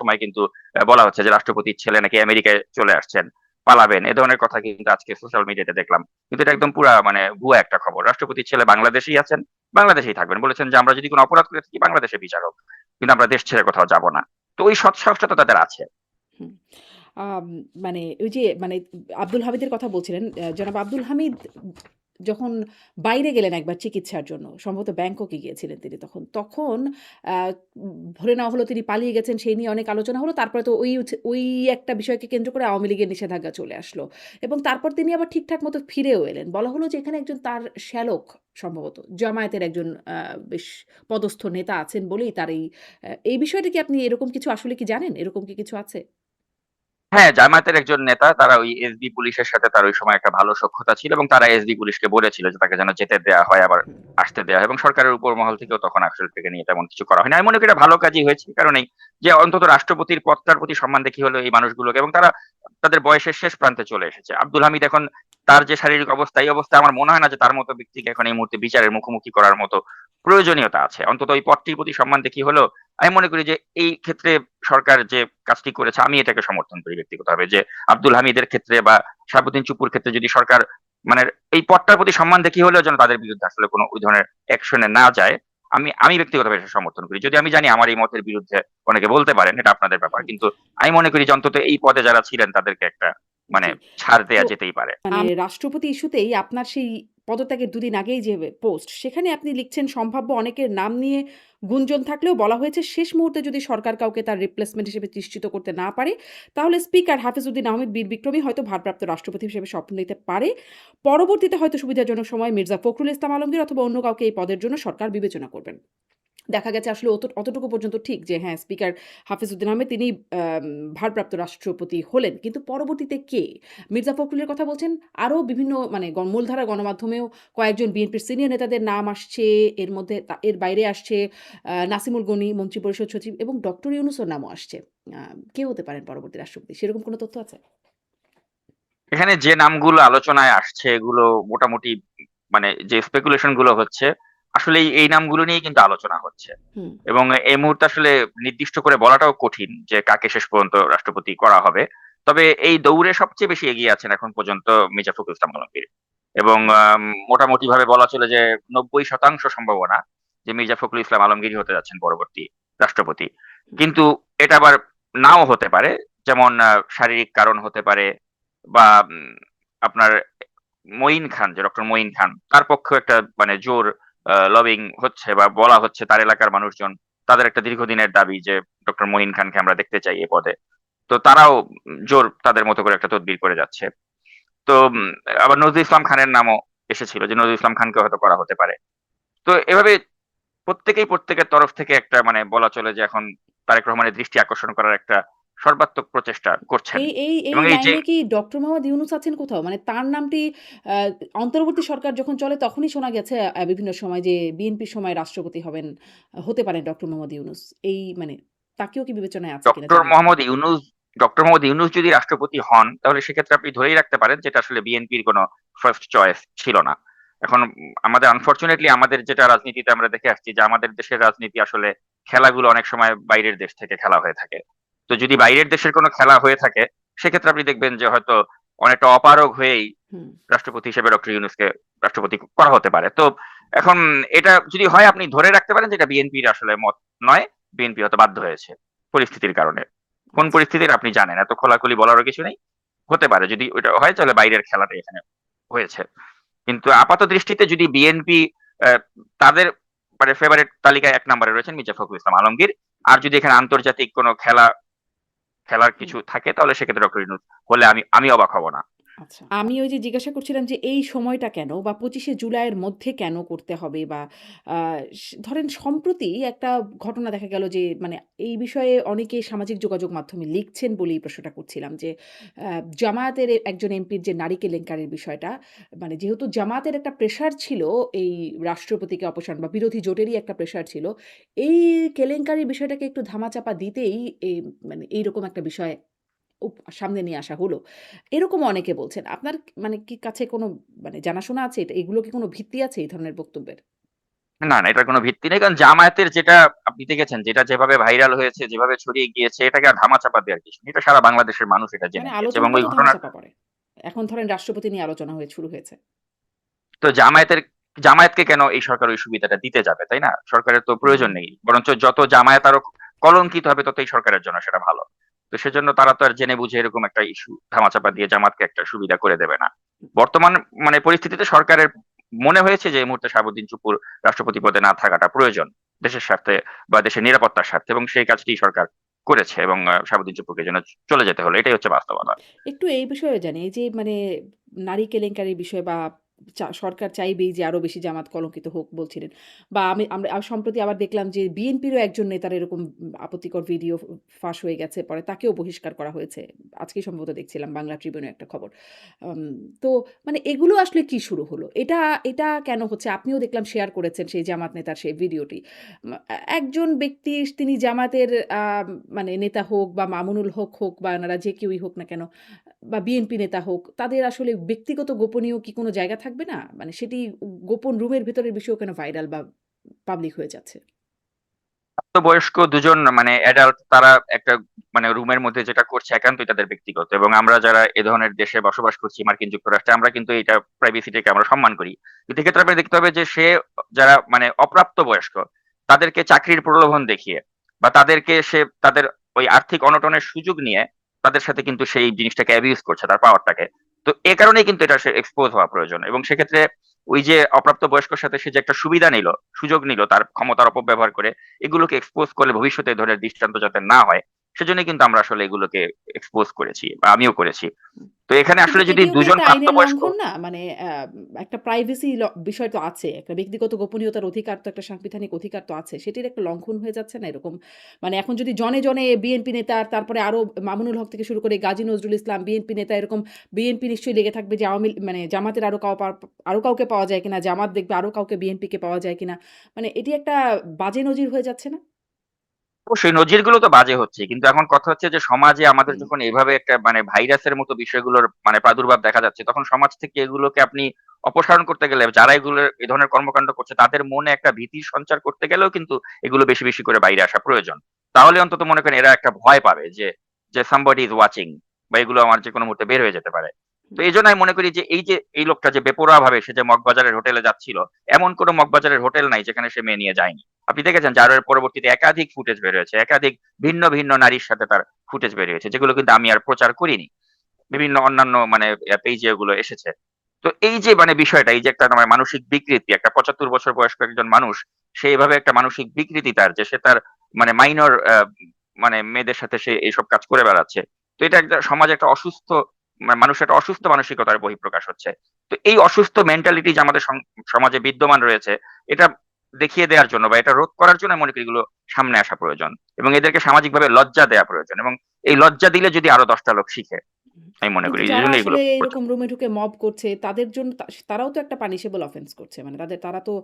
সময় কিন্তু বলা হচ্ছে যে রাষ্ট্রপতির ছেলে নাকি আমেরিকায় চলে আসছেন, পালাবেন। এ ধরনের কথা কিন্তু আজকে সোশ্যাল মিডিয়াতে দেখলাম। কিন্তু এটা হুম, একদম পুরা মানে ভুয়া একটা খবর। রাষ্ট্রপতির ছেলে বাংলাদেশেই আছেন, বাংলাদেশেই থাকবেন। বলেছেন যে আমরা যদি কোন অপরাধ করে থাকি বাংলাদেশে বিচার হোক। কিন্তু আমরা দেশ ছেড়ে কোথাও যাব না। তো ওই সৎ সাহসটা তো তাদের আছে। হুম। আম মানে ওই যে মানে আব্দুল হামিদের কথা বলছিলেন, জনাব আব্দুল হামিদ যখন বাইরে গেলেন একবার চিকিৎসার জন্য, সম্ভবত ব্যাংককে গিয়েছিলেন তিনি তখন। তখন আ ধরে নেওয়া হলো তিনি পালিয়ে গেছেন, সেই নিয়ে অনেক আলোচনা হলো। তারপরে তো ওই একটা বিষয়কে কেন্দ্র করে আওয়ামী লীগের নিষেধাজ্ঞা চলে আসলো। এবং তারপর তিনি আবার ঠিকঠাক মতো ফিরেও এলেন। বলা হলো যে এখানে একজন তার শ্যালক সম্ভবত জামায়াতের একজন বেশ পদস্থ নেতা আছেন বলেই তার এই বিষয়টা কি আপনি এরকম কিছু আসলে কি জানেন? এরকম কি কিছু আছে? হ্যাঁ, জামায়াতের একজন নেতা, তারা ওই এসবি পুলিশের সাথে তার ওই সময় একটা ভালো সখ্যতা ছিল এবং তারা এসবি পুলিশকে বলেছিল যে তাকে যেন যেতে দেয়া হয়, আবার হুম। আসতে দেয়া হয়, এবং সরকারের উপর মহল থেকেও তখন আসলে থেকে নিয়ে তেমন কিছু করা হয়নি। আমি মনে করি এটা ভালো কাজই হয়েছে। এই কারণেই যে অন্তত রাষ্ট্রপতির পদটার প্রতি সম্মান দেখিয়ে হলেও এই মানুষগুলোকে, এবং তারা তাদের বয়সের শেষ প্রান্তে চলে এসেছে। আব্দুল হামিদ এখন তার যে শারীরিক অবস্থা, এই অবস্থায় আমার মনে হয় না যে তার মতো ব্যক্তিকে এখন এই মুহূর্তে বিচারের মুখোমুখি করার মতো প্রয়োজনীয়তা আছে। অন্তত ওই পদটির প্রতি সম্মান দেখিয়ে হলেও আমি মনে করি যে এই ক্ষেত্রে সরকার যে কাজটি করেছে আমি এটাকে সমর্থন করি ব্যক্তিগতভাবে। যে আব্দুল হামিদের ক্ষেত্রে বা শাহাবুদ্দিন চুপ্পুর ক্ষেত্রে যদি সরকার মানে এই পদটার প্রতি সম্মান দেখিয়ে হলেও যেন তাদের বিরুদ্ধে আসলে কোনো ওই ধরনের অ্যাকশন এ না যায়। আমি ব্যক্তিগতভাবে এটা সমর্থন করি। যদিও আমি জানি আমার এই মতের বিরুদ্ধে অনেকে বলতে পারেন, এটা আপনাদের ব্যাপার। হুম, কিন্তু আমি মনে করি যে অন্তত এই পদে যারা ছিলেন তাদেরকে একটা মানে জি। ছাড় তো দেয়া যেতেই পারে। মানে রাষ্ট্রপতি ইস্যুতেই আপনার সেই পদত্যাগের দুদিন আগেই যে পোস্ট, সেখানে আপনি লিখছেন সম্ভাব্য অনেকের নাম নিয়ে গুঞ্জন থাকলেও বলা হয়েছে শেষ মুহূর্তে যদি সরকার কাউকে তার রিপ্লেসমেন্ট হিসেবে নিশ্চিত করতে না পারে, তাহলে স্পিকার হাফিজউদ্দিন আহমেদ বীর বিক্রমী হয়তো ভারপ্রাপ্ত রাষ্ট্রপতি হিসেবে শপথ নিতে পারে। পরবর্তীতে হয়তো সুবিধাজনক সময়ে মির্জা ফখরুল ইসলাম আলমগীর অথবা অন্য কাউকে এই পদের জন্য সরকার বিবেচনা করবেন। দেখা গেছে আসলে অতটুকু পর্যন্ত ঠিক যে হ্যাঁ, স্পিকার হাফিজউদ্দিন আহমেদ তিনি ভারপ্রাপ্ত রাষ্ট্রপতি হলেন। কিন্তু পরবর্তীতে কে? মির্জা ফখরুলের কথা বলছেন, আরও বিভিন্ন মানে মূলধারার গণমাধ্যমেও কয়েকজন বিএনপির সিনিয়র নেতাদের নাম আসছে। এর মধ্যে এর বাইরে আসছে নাসিমুল গনি, মন্ত্রিপরিষদ সচিব এবং ডক্টর ইউনূসের নামও আসছে। আ কে হতে পারেন পরবর্তী রাষ্ট্রপতি? সেরকম কোনো তথ্য আছে? এখানে যে নামগুলো আলোচনায় আসছে এগুলো মোটামুটি মানে যে স্পেকুলেশন গুলো হচ্ছে আসলে এই নামগুলো নিয়েই কিন্তু আলোচনা হচ্ছে। হুম, এবং এই মুহূর্তে আসলে নির্দিষ্ট করে বলাটাও কঠিন যে কাকে শেষ পর্যন্ত রাষ্ট্রপতি করা হবে। তবে এই দৌড়ে সবচেয়ে বেশি এগিয়ে আছেন এখন পর্যন্ত মির্জা ফখরুল ইসলাম আলমগীর। এবং মোটামুটি ভাবে বলা চলে যে ৯০% সম্ভাবনা যে মির্জা ফখরুল ইসলাম আলমগীরই হতে যাচ্ছেন পরবর্তী রাষ্ট্রপতি। হুম। কিন্তু এটা আবার নাও হতে পারে। যেমন শারীরিক কারণ হতে পারে বা আপনার মঈন খান, যে ডক্টর মঈন খান, তার পক্ষেও একটা মানে জোর লবিং হচ্ছে বা বলা হচ্ছে তার এলাকার মানুষজন, তাদের একটা দীর্ঘদিনের দাবি যে ডক্টর মঈন খানকে আমরা দেখতে চাই এ পদে। তো তারাও জোর তাদের মতো করে একটা তদবির করে যাচ্ছে। তো আবার নজরুল ইসলাম খানের নামও এসেছিল যে নজরুল ইসলাম খানকে হয়তো করা হতে পারে। তো এভাবে প্রত্যেকেই প্রত্যেকের তরফ থেকে একটা মানে বলা চলে যে এখন তারেক রহমানের দৃষ্টি আকর্ষণ করার একটা সর্বাত্মক প্রচেষ্টা করছেন। এই এবং এই যে লাইনে কি ডক্টর মোহাম্মদ ইউনূস আছেন কোথাও? মানে তার নামটি আ অন্তর্বর্তী সরকার যখন চলে তখনই শোনা গেছে বিভিন্ন সময় যে বিএনপির সময় রাষ্ট্রপতি হবেন, হতে পারেন ডক্টর মোহাম্মদ ইউনূস। এই মানে তাকেও কি বিবেচনায় আছে কিনা ডক্টর জানেন কিনা? মোহাম্মদ ইউনূস ডক্টর মোহাম্মদ ইউনূস যদি রাষ্ট্রপতি হন, তাহলে সেক্ষেত্রে আপনি ধরেই রাখতে পারেন যে এটা আসলে বিএনপির কোন ফার্স্ট চয়েস ছিল না। এখন আমাদের আনফরচুনেটলি আমাদের যেটা রাজনীতিতে আমরা দেখে আসছি যে আমাদের দেশের রাজনীতি আসলে খেলাগুলো অনেক সময় বাইরের দেশ থেকে খেলা হয়ে থাকে। তো যদি বাইরের দেশের কোনো খেলা হয়ে থাকে, সেক্ষেত্রে আপনি দেখবেন যে হয়তো অনেকটা অপারগ হয়েই হুম। রাষ্ট্রপতি হিসেবে ডক্টর ইউনূসকে রাষ্ট্রপতি করা হতে পারে। তো এখন এটা যদি হয় আপনি ধরে রাখতে পারেন যে এটা বিএনপির আসলে মত নয়, বিএনপি হয়তো বাধ্য হয়েছে পরিস্থিতির কারণে। কোন আচ্ছা। পরিস্থিতির আপনি জানেন। এত খোলাখুলি বলারও কিছু নেই। হতে পারে যদি ওইটা হয় তাহলে বাইরের খেলাটাই এখানে হয়েছে। কিন্তু আপাত দৃষ্টিতে যদি বিএনপি তাদের মানে ফেভারিট তালিকায় ১ নম্বরে রয়েছেন মির্জা ফখরুল ইসলাম আলমগীর। আর যদি এখানে আন্তর্জাতিক কোনো খেলার হুম। কিছু থাকে তাহলে সেক্ষেত্রে ডক্টর ইউনূস হলে আমি অবাক হব না। আচ্ছা। আমি ওই যে জিজ্ঞাসা করছিলাম যে এই সময়টা কেন বা ২৫শে জুলাইয়ের মধ্যে কেন করতে হবে বা আ ধরেন সম্প্রতি একটা ঘটনা দেখা গেল যে মানে এই বিষয়ে অনেকে সামাজিক যোগাযোগ মাধ্যমে লিখছেন বলেই প্রশ্নটা করছিলাম যে আ জামায়াতের একজন এমপির যে নারী কেলেঙ্কারির বিষয়টা, মানে যেহেতু জামায়াতের একটা প্রেশার ছিল এই রাষ্ট্রপতিকে অপসারণ বা বিরোধী জোটেরই একটা প্রেশার ছিল। এই কেলেঙ্কারির বিষয়টাকে একটু ধামাচাপা দিতেই মানে এইরকম একটা বিষয় সামনে নিয়ে আসা হলো। এরকমও অনেকে বলছেন। আপনার মানে কি কাছে কোনো মানে জানাশোনা আছে এগুলো কি কোনো ভিত্তি আছে এই ধরনের বক্তব্যের? না, না এটার কোনো ভিত্তি নেই। কারণ জামায়াতের যেটা আপনি দেখেছেন যেটা যেভাবে ভাইরাল হয়েছে, যেভাবে ছড়িয়ে গিয়েছে এটাকে আর ধামাচাপা দেওয়ার কিছু নেই। এটা সারা বাংলাদেশের মানুষ এটা মানে জেনে গিয়েছে এবং আলোচনাটা ওই তো ঘটনার ধামাচাপা পড়ে। এখন ধরেন রাষ্ট্রপতি নিয়ে আলোচনা শুরু হয়েছে। তো জামায়াতকে কেন এই সরকার ওই সুবিধাটা দিতে যাবে, তাই না? সরকারের তো হুম, প্রয়োজন নেই। বরঞ্চ যত জামায়াত আরো কলঙ্কিত হবে তত এই সরকারের জন্য সেটা ভালো। তো সেজন্য তারা তো আর জেনে বুঝে এরকম একটা ইস্যু ধামাচাপা দিয়ে জামাতকে একটা সুবিধা করে দেবে না। বর্তমান মানে পরিস্থিতিতে সরকারের মনে হয়েছে যে এই মুহূর্তে শাহাবুদ্দিন চুপ্পুর রাষ্ট্রপতি পদে না থাকাটা প্রয়োজন। দেশের স্বার্থে বা দেশের নিরাপত্তার স্বার্থে এবং সেই কাজটি সরকার করেছে এবং শাহাবুদ্দিন চুপ্পুকে এজন্য চলে যেতে হলো। এটাই হচ্ছে বাস্তবতা। একটু এই বিষয়ে জানি এই যে মানে নারী কেলেঙ্কারির বিষয় বা সরকার চাইবেই যে আরো বেশি জামাত কলঙ্কিত হোক বলছিলেন। বা আমরা সম্প্রতি আবার দেখলাম যে বিএনপিরও একজন নেতার এরকম আপত্তিকর ভিডিও ফাঁস হয়ে গেছে। পরে তাকেও বহিষ্কার করা হয়েছে। আজকেই সম্ভবত দেখছিলাম বাংলা ট্রিবিউনে একটা খবর। আম তো মানে এগুলো আসলে কি শুরু হলো? এটা কেন হচ্ছে? আপনিও দেখলাম শেয়ার করেছেন সেই জামাত নেতার সেই ভিডিওটি। একজন ব্যক্তি তিনি জামাতের মানে নেতা হোক বা মামুনুল হোক বা এনারা যে কেউই হোক না কেন বা বিএনপি নেতা হোক, তাদের আসলে ব্যক্তিগত গোপনীয় কি কোনো জায়গা থাকবে না? মানে সেটি গোপন রুমের ভেতরের বিষয়ও কেন ভাইরাল বা পাবলিক হয়ে যাচ্ছে? প্রাপ্তবয়স্ক দুজন মানে অ্যাডাল্ট তারা একটা মানে রুমের মধ্যে যেটা করছে একান্তই তাদের ব্যক্তিগত এবং আমরা যারা এ ধরনের দেশে বসবাস করছি মার্কিন যুক্তরাষ্ট্রে আমরা কিন্তু এটা প্রাইভেসিটাকে আমরা সম্মান করি। কিন্তু এক্ষেত্রে আপনাকে দেখতে হবে যে সে যারা মানে অপ্রাপ্ত বয়স্ক তাদেরকে চাকরির প্রলোভন দেখিয়ে বা তাদেরকে সে তাদের ওই আর্থিক অনটনের সুযোগ নিয়ে তাদের সাথে কিন্তু সেই জিনিসটাকে অ্যাবিউজ করছে তার পাওয়ারটাকে। তো এ কারণেই কিন্তু এটা সে এক্সপোজ হওয়া প্রয়োজন এবং সেক্ষেত্রে ওই যে অপ্রাপ্ত বয়স্কর সাথে সে যে একটা সুবিধা নিল, সুযোগ নিল তার ক্ষমতার অপব্যবহার করে এগুলোকে এক্সপোজ করলে ভবিষ্যতে এ ধরনের দৃষ্টান্ত যাতে না হয় সেজন্য কিন্তু আমরা আসলে এগুলোকে এক্সপোজ করেছি বা আমিও করেছি। তো এখানে কিন্তু আসলে যদি এটিও তো দুজন একটা আইনের প্রাপ্তবয়স্ক, লঙ্ঘন না? মানে একটা প্রাইভেসি বিষয় তো আছে। একটা ব্যক্তিগত গোপনীয়তার অধিকার তো একটা সাংবিধানিক অধিকার তো আছে। সেটির একটা লঙ্ঘন হয়ে যাচ্ছে না এরকম? মানে এখন যদি জনে, জনে বিএনপি নেতার তারপরে আরো মামুনুল হক থেকে শুরু করে গাজী নজরুল ইসলাম বিএনপি নেতা এরকম বিএনপি নিশ্চয়ই লেগে থাকবে যে মানে জামাতের আরো কাউকে পাওয়া যায় কিনা? জামাত দেখবে আরো কাউকে বিএনপিকে পাওয়া যায় কিনা? মানে এটি একটা বাজে নজির হয়ে যাচ্ছে না? অবশ্যই নজিরগুলো তো বাজে হচ্ছে। কিন্তু এখন কথা হচ্ছে যে সমাজে আমাদের হুম, যখন এভাবে একটা মানে ভাইরাসের মতো বিষয়গুলোর মানে প্রাদুর্ভাব দেখা যাচ্ছে, তখন সমাজ থেকে এগুলোকে আপনি অপসারণ করতে গেলে যারা এগুলো এই ধরনের কর্মকাণ্ড করছে তাদের মনে একটা ভীতির সঞ্চার করতে গেলেও কিন্তু এগুলো বেশি, বেশি করে বাইরে আসা প্রয়োজন। তাহলে অন্তত মনে করেন এরা একটা ভয় পাবে যে somebody is watching বা এগুলো আমার যেকোনো মুহূর্তে বের হয়ে যেতে পারে। তো হুম। এইজন্য আমি মনে করি যে এই লোকটা যে বেপরোয়াভাবে সে যে মগবাজারের হোটেলে যাচ্ছিল, এমন কোন মগবাজারের হোটেল নাই যেখানে সে মেয়ে নিয়ে যায়নি। আপনি দেখেছেন যে এর পরবর্তীতে একাধিক ফুটেজ বের হয়েছে। একাধিক ভিন্ন, ভিন্ন নারীর সাথে তার ফুটেজ বের হয়েছে। যেগুলো কিন্তু আমি আর প্রচার করিনি। বিভিন্ন অন্যান্য মানে পেইজে ওগুলো এসেছে। তো এই যে মানে বিষয়টা, এই যে একটা মানে মানসিক বিকৃতি, একটা ৭৫ বছর বয়স্ক একজন মানুষ, সে এভাবে একটা মানসিক বিকৃতি তার যে সে তার মানে মাইনর মানে মেয়েদের সাথে সে এইসব কাজ করে বেড়াচ্ছে। তো এটা একটা সমাজে একটা অসুস্থ মানুষের একটা অসুস্থ মানসিকতার বহিঃপ্রকাশ হচ্ছে। তো এই অসুস্থ মেন্টালিটি যে আমাদের সমাজে বিদ্যমান রয়েছে, এটা দেখিয়ে দেওয়ার জন্য বা এটা রোধ করার জন্য আমি মনে করি এগুলো সামনে আসা প্রয়োজন। এবং এদেরকে সামাজিকভাবে লজ্জা দেয়া প্রয়োজন। এবং এই লজ্জা দিলে যদি আরো ১০ টা লোক শিখে, আমি মনে কিন্তু করি। যারা এজন্য এগুলো আসলে প্রচার। এরকম রুমে ঢুকে মব করছে তাদের জন্য তারাও তো একটা পানিশেবল অফেন্স করছে। মানে তারা তো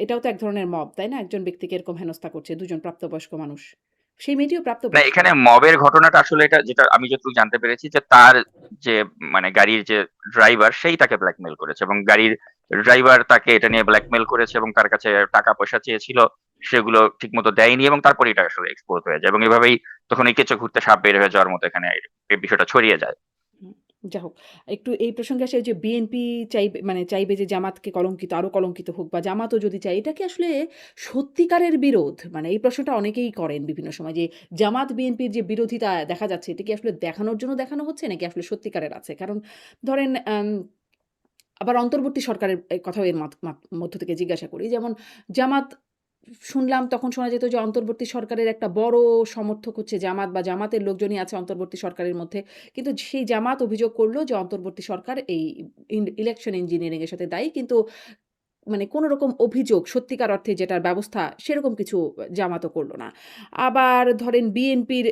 এটাও তো এক ধরনের মব, তাই না? একজন ব্যক্তিকে এরকম হেনস্থা করছে ২ জন প্রাপ্তবয়স্ক মানুষ। সেই মেয়েটিও না, প্রাপ্তবয়স্ক। এখানে মবের ঘটনাটা আসলে এটা যেটা আমি যতটুকু জানতে পেরেছি যে তার যে মানে গাড়ির যে ড্রাইভার সেই তাকে ব্ল্যাকমেইল করেছে এবং গাড়ির ড্রাইভার তাকে এটা নিয়ে ব্ল্যাকমেইল করেছে এবং তার কাছে টাকা পয়সা চেয়েছিল। সেগুলো ঠিকমতো দেয়নি এবং তারপরে এটা আসলে এক্সপোজ হয়ে যায় এবং এভাবেই তখন এই কেঁচো ঘুরতে সাপ বের হয়ে যাওয়ার মতো এখানে এই বিষয়টা ছড়িয়ে যায়। হুম, যা হোক। একটু এই প্রসঙ্গে আসে যে বিএনপি চাইবে যে জামাতকে আরো কলঙ্কিত হোক বা জামাতও যদি চায়, এটা কি আসলে সত্যিকারের বিরোধ? মানে এই প্রশ্নটা অনেকেই করেন বিভিন্ন সময় যে জামাত বিএনপির যে বিরোধিতা দেখা যাচ্ছে, এটা কি আসলে দেখানোর জন্য দেখানো হচ্ছে নাকি আসলে সত্যিকারের আছে? কারণ ধরেন আবার অন্তর্বর্তী সরকারের কথাও এর মধ্য থেকে জিজ্ঞাসা করি। যেমন জামাত শুনলাম তখন শোনা যেত যে অন্তর্বর্তী সরকারের একটা বড় সমর্থক হচ্ছে জামাত বা জামাতের লোকজনই আছে অন্তর্বর্তী সরকারের মধ্যে। কিন্তু সেই জামাত অভিযোগ করল যে অন্তর্বর্তী সরকার এই ইলেকশন ইঞ্জিনিয়ারিং এর সাথে দায়ী। কিন্তু মানে কোন রকম অভিযোগ সত্যিকার অর্থে যেটার ব্যবস্থা সেরকম কিছু জামাতও করল না। আবার ধরেন বিএনপির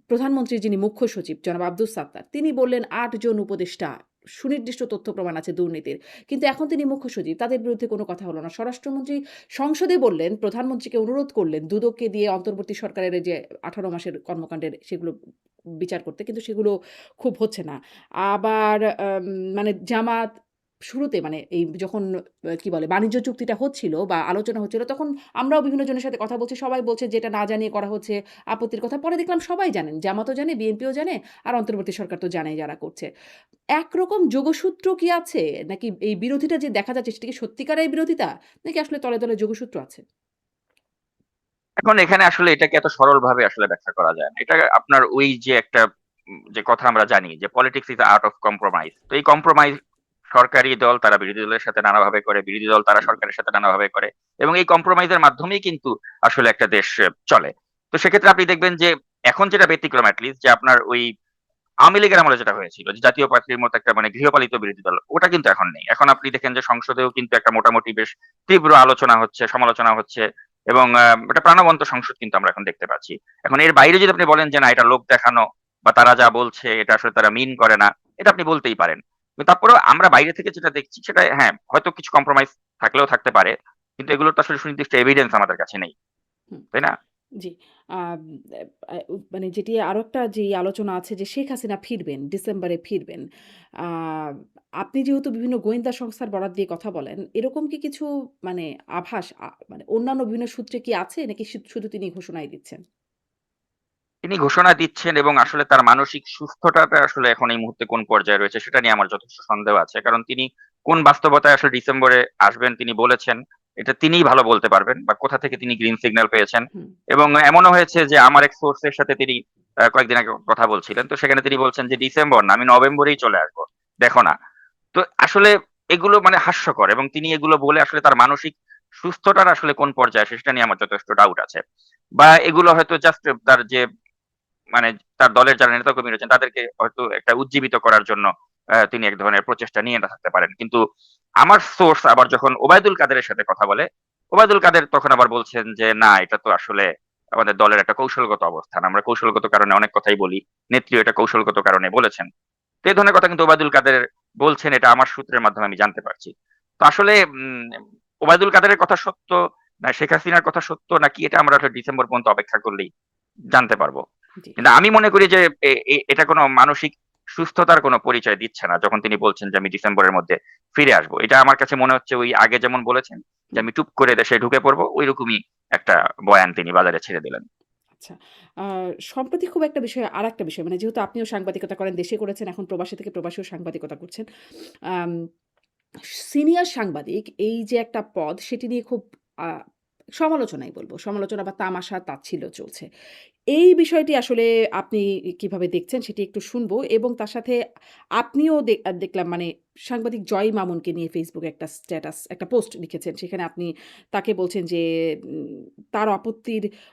প্রধানমন্ত্রীর যিনি মুখ্য সচিব জনাব আব্দুস সাত্তার তিনি বললেন ৮ জন উপদেষ্টা সুনির্দিষ্ট তথ্য প্রমাণ আছে দুর্নীতির। কিন্তু এখন তিনি মুখ্য সচিব তাদের বিরুদ্ধে কোনো কথা হলো না। স্বরাষ্ট্রমন্ত্রী সংসদে বললেন প্রধানমন্ত্রীকে অনুরোধ করলেন দুদককে দিয়ে অন্তর্বর্তী সরকারের এই যে ১৮ মাসের কর্মকাণ্ডের সেগুলো বিচার করতে। কিন্তু সেগুলো খুব হচ্ছে না। আবার মানে জামাত শুরুতে মানে এই যখন কি বলে বাণিজ্য চুক্তিটা হচ্ছিল বা আলোচনা হচ্ছিল তখন আমরাও বিভিন্ন জনের সাথে কথা বলছি। সবাই বলছে যে এটা না জানিয়ে করা হচ্ছে, আপত্তির কথা। পরে দেখলাম সবাই জানেন। জামাতও জানে, বিএনপিও জানে, আর অন্তর্বর্তী সরকার তো জানেই যারা করছে। একরকম যোগসূত্র কি আছে? নাকি এই বিরোধিতা যে দেখা যাচ্ছে সেটা কি সত্যিকারের বিরোধিতা? নাকি আসলে তলে, তলে যোগসূত্র আছে? এখন এখানে আসলে এটাকে এত সরলভাবে আসলে ব্যাখ্যা করা যায় না। এটা আপনার ওই যে একটা যে কথা আমরা জানি যে politics is art of compromise. তো এই কম্প্রোমাইজ সরকারি দল তারা বিরোধী দলের সাথে নানাভাবে করে, বিরোধী দল তারা সরকারের সাথে নানাভাবে করে। এবং এই কম্প্রোমাইজ এর মাধ্যমেই কিন্তু আসলে একটা দেশ চলে। তো সেক্ষেত্রে আপনি দেখবেন যে এখন যেটা ব্যতিক্রম এট লিস্ট যে আপনার ওই আওয়ামী লীগের আমলে যেটা হয়েছিল যে জাতীয় পার্টির মতো একটা মানে গৃহপালিত বিরোধী দল, ওটা কিন্তু এখন নেই। এখন আপনি দেখেন যে সংসদেও কিন্তু একটা মোটামুটি বেশ তীব্র আলোচনা হচ্ছে, সমালোচনা হচ্ছে এবং একটা প্রাণবন্ত সংসদ কিন্তু আমরা এখন দেখতে পাচ্ছি। এখন এর বাইরে যদি আপনি বলেন যে না এটা লোক দেখানো বা তারা যা বলছে এটা আসলে তারা মিন করে না, এটা আপনি বলতেই পারেন। কিন্তু তারপরেও আমরা বাইরে থেকে যেটা দেখছি সেটা হ্যাঁ, হয়তো কিছু কম্প্রোমাইজ থাকলেও থাকতে পারে। কিন্তু এগুলোর তো আসলে সুনির্দিষ্ট এভিডেন্স আমাদের কাছে নেই। হুম। তাই না? জি। আম মানে যেটি আরো একটা যেই আলোচনা আছে যে শেখ হাসিনা ফিরবেন, ডিসেম্বরে ফিরবেন। আ আপনি যেহেতু বিভিন্ন গোয়েন্দা সংস্থার বরাত দিয়ে কথা বলেন, এরকম কি কিছু মানে আভাস মানে অন্যান্য বিভিন্ন সূত্রে কি আছে নাকি শুধু তিনি ঘোষণাই দিচ্ছেন? তিনি ঘোষণা দিচ্ছেন এবং আসলে তার মানসিক সুস্থতাটা আসলে এখন এই মুহূর্তে কোন পর্যায়ে রয়েছে সেটা নিয়ে আমার যথেষ্ট সন্দেহ আছে। কারণ তিনি কোন বাস্তবতায় আসলে ডিসেম্বরে আসবেন তিনি বলেছেন, এটা তিনিই ভালো বলতে পারবেন বা কোথা থেকে তিনি গ্রিন সিগন্যাল পেয়েছেন। হুম, এবং এমনও হয়েছে যে আমার এক সোর্স এর সাথে তিনি কয়েকদিন আগে কথা বলছিলেন। তো সেখানে তিনি বলছেন যে, "ডিসেম্বর না, আমি নভেম্বরেই চলে আসবো। দেখো না।" তো আসলে এগুলো মানে হাস্যকর এবং তিনি এগুলো বলে আসলে তার মানসিক সুস্থতার আসলে কোন পর্যায়ে আছে সেটা নিয়ে আমার যথেষ্ট ডাউট আছে। বা এগুলো হয়তো জাস্ট তার যে মানে তার দলের যারা নেতাকর্মী রয়েছেন তাদেরকে হয়তো একটা উজ্জীবিত করার জন্য তিনি এক ধরনের প্রচেষ্টা নিয়ে থাকতে পারেন। কিন্তু আমার সোর্স আবার যখন ওবায়দুল কাদেরের সাথে কথা বলে, ওবায়দুল কাদের তখন আবার বলছেন যে, "না, এটা তো আসলে আমাদের দলের একটা কৌশলগত অবস্থান। আমরা কৌশলগত কারণে অনেক কথাই বলি। নেত্রীও এটা কৌশলগত কারণে বলেছেন।" তো এই ধরনের কথা কিন্তু ওবায়দুল কাদের বলছেন, এটা আমার সূত্রের মাধ্যমে আমি জানতে পারছি। তো আসলে ওবায়দুল কাদেরের কথা সত্য, না শেখ হাসিনার কথা সত্য নাকি, এটা আমরা আসলে ডিসেম্বর পর্যন্ত অপেক্ষা করলেই জানতে পারবো। জি। কিন্তু আমি মনে করি যে এটা কোনো মানসিক সুস্থতার কোনো পরিচয় দিচ্ছে না। যখন তিনি বলছেন যে, "আমি ডিসেম্বরের মধ্যে ফিরে আসবো।" এটা আমার কাছে মনে হচ্ছে ওই আগে যেমন বলেছেন যে, হুম, "আমি টুপ করে দেশে ঢুকে পড়বো।" ঐরকমই একটা বয়ান তিনি বাজারে ছেড়ে দিলেন। আচ্ছা। আ সম্প্রতি খুব একটা বিষয় আরেকটা বিষয় মানে যেহেতু আপনিও সাংবাদিকতা করেন, দেশে করেছেন, এখন প্রবাসী থেকে প্রবাসীও সাংবাদিকতা করছেন। আম সিনিয়র সাংবাদিক এই যে একটা পদ সেটি নিয়ে খুব আ সমালোচনাই বলব। সমালোচনা বা তামাশা তাচ্ছিল্য চলছে। এই বিষয়টি আসলে আপনি কিভাবে দেখছেন সেটি একটু শুনবো এবং তার সাথে আপনিও দেখলাম মানে সাংবাদিক জয় মামুনকে নিয়ে Facebook এ একটা স্ট্যাটাস একটা পোস্ট লিখেছেন। সেখানে আপনি তাকে বলছেন যে উম তার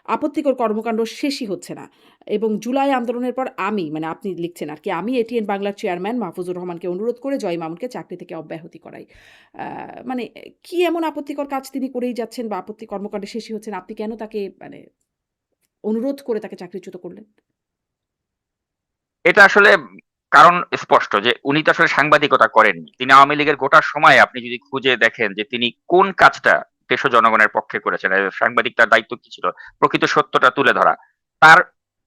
আপত্তিকর কর্মকাণ্ড শেষই হচ্ছে না। এবং জুলাই আন্দোলনের পর আমি মানে আপনি লিখছেন আরকি আমি এটিএন বাংলার চেয়ারম্যান মাহফুজুর রহমানকে অনুরোধ করে জয় মামুনকে চাকরি থেকে অব্যাহতি করাই। আ মানে কি এমন আপত্তিকর কাজ তিনি করেই যাচ্ছেন বা আপত্তি কর্মকাণ্ডে শেষই হচ্ছে না। আপনি কেন তাকে মানে অনুরোধ করে তাকে চাকরিচ্যুত করলেন? এটা আসলে কারণ স্পষ্ট যে উনি তো আসলে সাংবাদিকতা করেননি। তিনি আওয়ামী লীগের গোটা সময় আপনি যদি খুঁজে দেখেন যে তিনি কোন কাজটা দেশ ও জনগণের পক্ষে করেছেন। সাংবাদিক তার দায়িত্ব কি ছিল? প্রকৃত সত্যটা তুলে ধরা। তার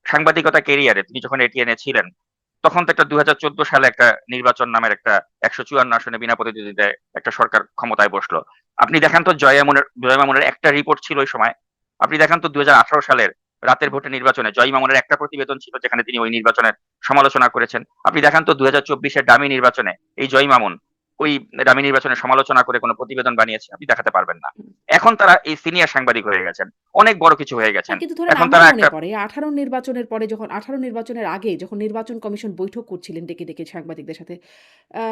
সাংবাদিকতা ক্যারিয়ারে তিনি যখন এটিএন এ ছিলেন, তখন তো একটা ২০১৪ সালে একটা নির্বাচন নামের একটা ১৫৪ আসনে বিনা প্রতিদ্বন্দ্বিতায় একটা সরকার ক্ষমতায় বসলো। আপনি দেখান তো জয় মামুনের একটা রিপোর্ট ছিল ওই সময়। আপনি দেখান তো ২০১৮ সালের রাতের ভোটে নির্বাচনে জয় মামুনের একটা প্রতিবেদন ছিল যেখানে তিনি ওই নির্বাচনের সমালোচনা করেছেন। আপনি দেখান তো ২০২৪ এর ডামি নির্বাচনে এই জয় মামুন ওই ডামি নির্বাচনের সমালোচনা করে কোনো প্রতিবেদন বানিয়েছে? আপনি দেখাতে পারবেন না। হুম। এখন তারা এই সিনিয়র সাংবাদিক হয়ে গেছেন। অনেক বড় কিছু হয়ে না গেছেন। কিন্তু ধরেন এখন আমার তারা মনে একটা পড়ে ১৮ নির্বাচনের পরে যখন ১৮ নির্বাচনের আগে যখন নির্বাচন কমিশন বৈঠক করছিলেন ডেকে সাংবাদিকদের সাথে, আ